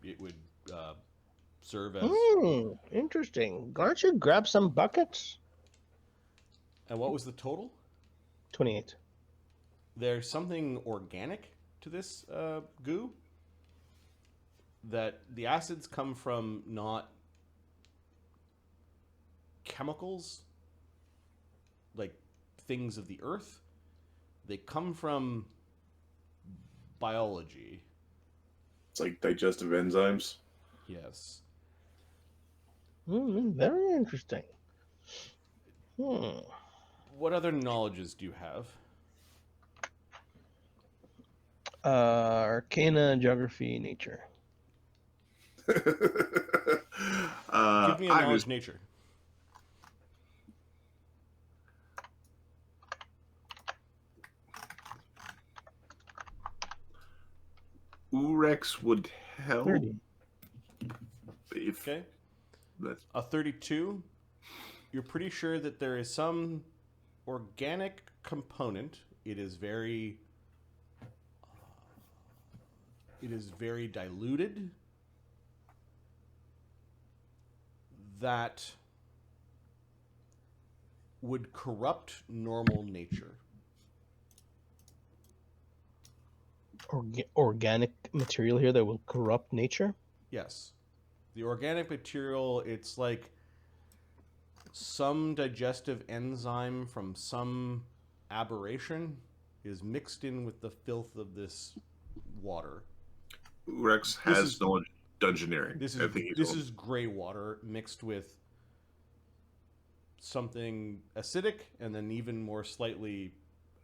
it would serve as. Interesting. Why don't you grab some buckets? And what was the total? 28. There's something organic to this goo. That the acids come from not chemicals, like things of the earth. They come from biology. It's like digestive enzymes. Yes. Very interesting. What other knowledges do you have? Arcana, geography, nature. Give me a knowledge nature. Oorex would help. 30. Okay. A 32. You're pretty sure that there is some organic component. It is very diluted. That would corrupt normal nature. Organic material here that will corrupt nature? Yes. The organic material, it's like some digestive enzyme from some aberration is mixed in with the filth of this water. Oorex has knowledge dungeoneering. This is gray water mixed with something acidic and then even more slightly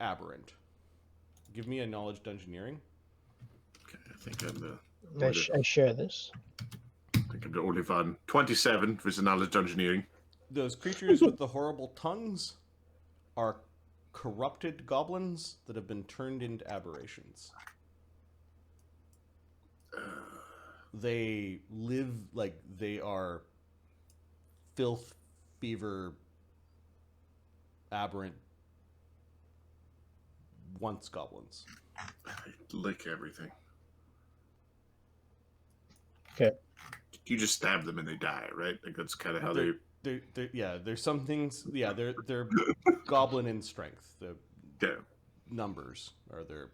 aberrant. Give me a knowledge dungeoneering. Okay, I think I'm the. I share this. I think I'm the only one. 27 for the knowledge dungeoneering. Those creatures with the horrible tongues are corrupted goblins that have been turned into aberrations. They live like they are filth, fever, aberrant once goblins. I lick everything. Okay. You just stab them and they die, right? Like that's kind of how there's some things. Yeah, they're goblin in strength. The numbers are their.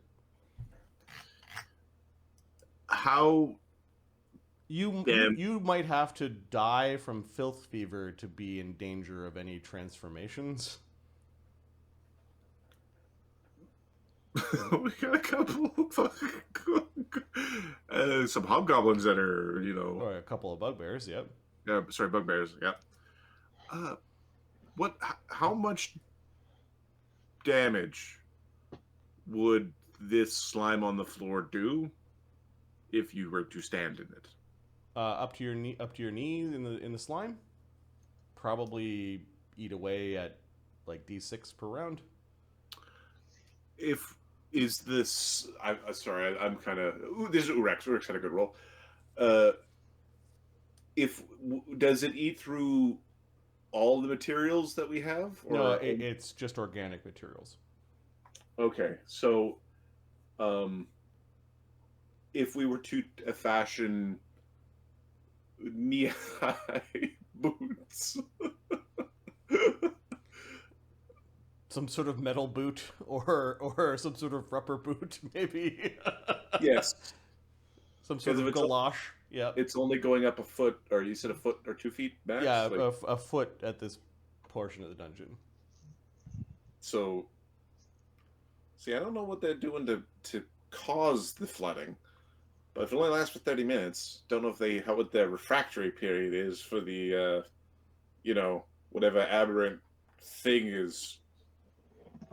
How you might have to die from filth fever to be in danger of any transformations. We got a couple of some hobgoblins that are, or a couple of bugbears. Yep. Yeah, sorry, bugbears. Yeah. How much damage would this slime on the floor do if you were to stand in it? Up to your knee in the slime. Probably eat away at like D6 per round. Is this? I'm sorry. I'm kind of. This is Oorex. Oorex had a good roll. Does it eat through all the materials that we have? Or, no, it's just organic materials. Okay, so, if we were to fashion knee-high boots. Some sort of metal boot or some sort of rubber boot, maybe. Yes. Some sort of galosh. Yeah. It's only going up a foot, or you said a foot or 2 feet max? Yeah, like, a foot at this portion of the dungeon. So, see, I don't know what they're doing to cause the flooding, but if it only lasts for 30 minutes, don't know what their refractory period is for the, whatever aberrant thing is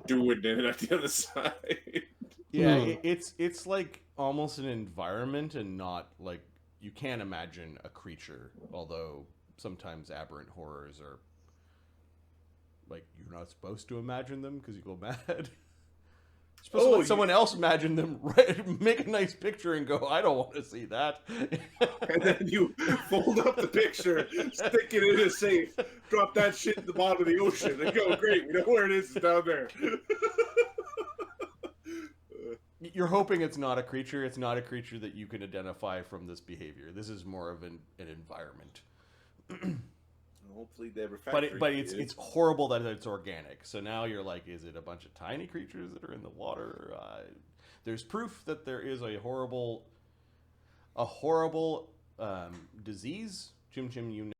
doing it at the other side. Yeah, it's like almost an environment and not like you can't imagine a creature, although sometimes aberrant horrors are like you're not supposed to imagine them because you go mad. You're supposed to let someone else imagine them, right? Make a nice picture and go, I don't want to see that. And then you fold up the picture, stick it in a safe, drop that shit in the bottom of the ocean, and go, great, we know where it is, it's down there. you're hoping it's not a creature. It's not a creature that you can identify from this behavior. This is more of an environment. Hopefully they're refractory. But it's horrible that it's organic. So now you're like, is it a bunch of tiny creatures that are in the water? There's proof that there is a horrible disease. Chimchim, you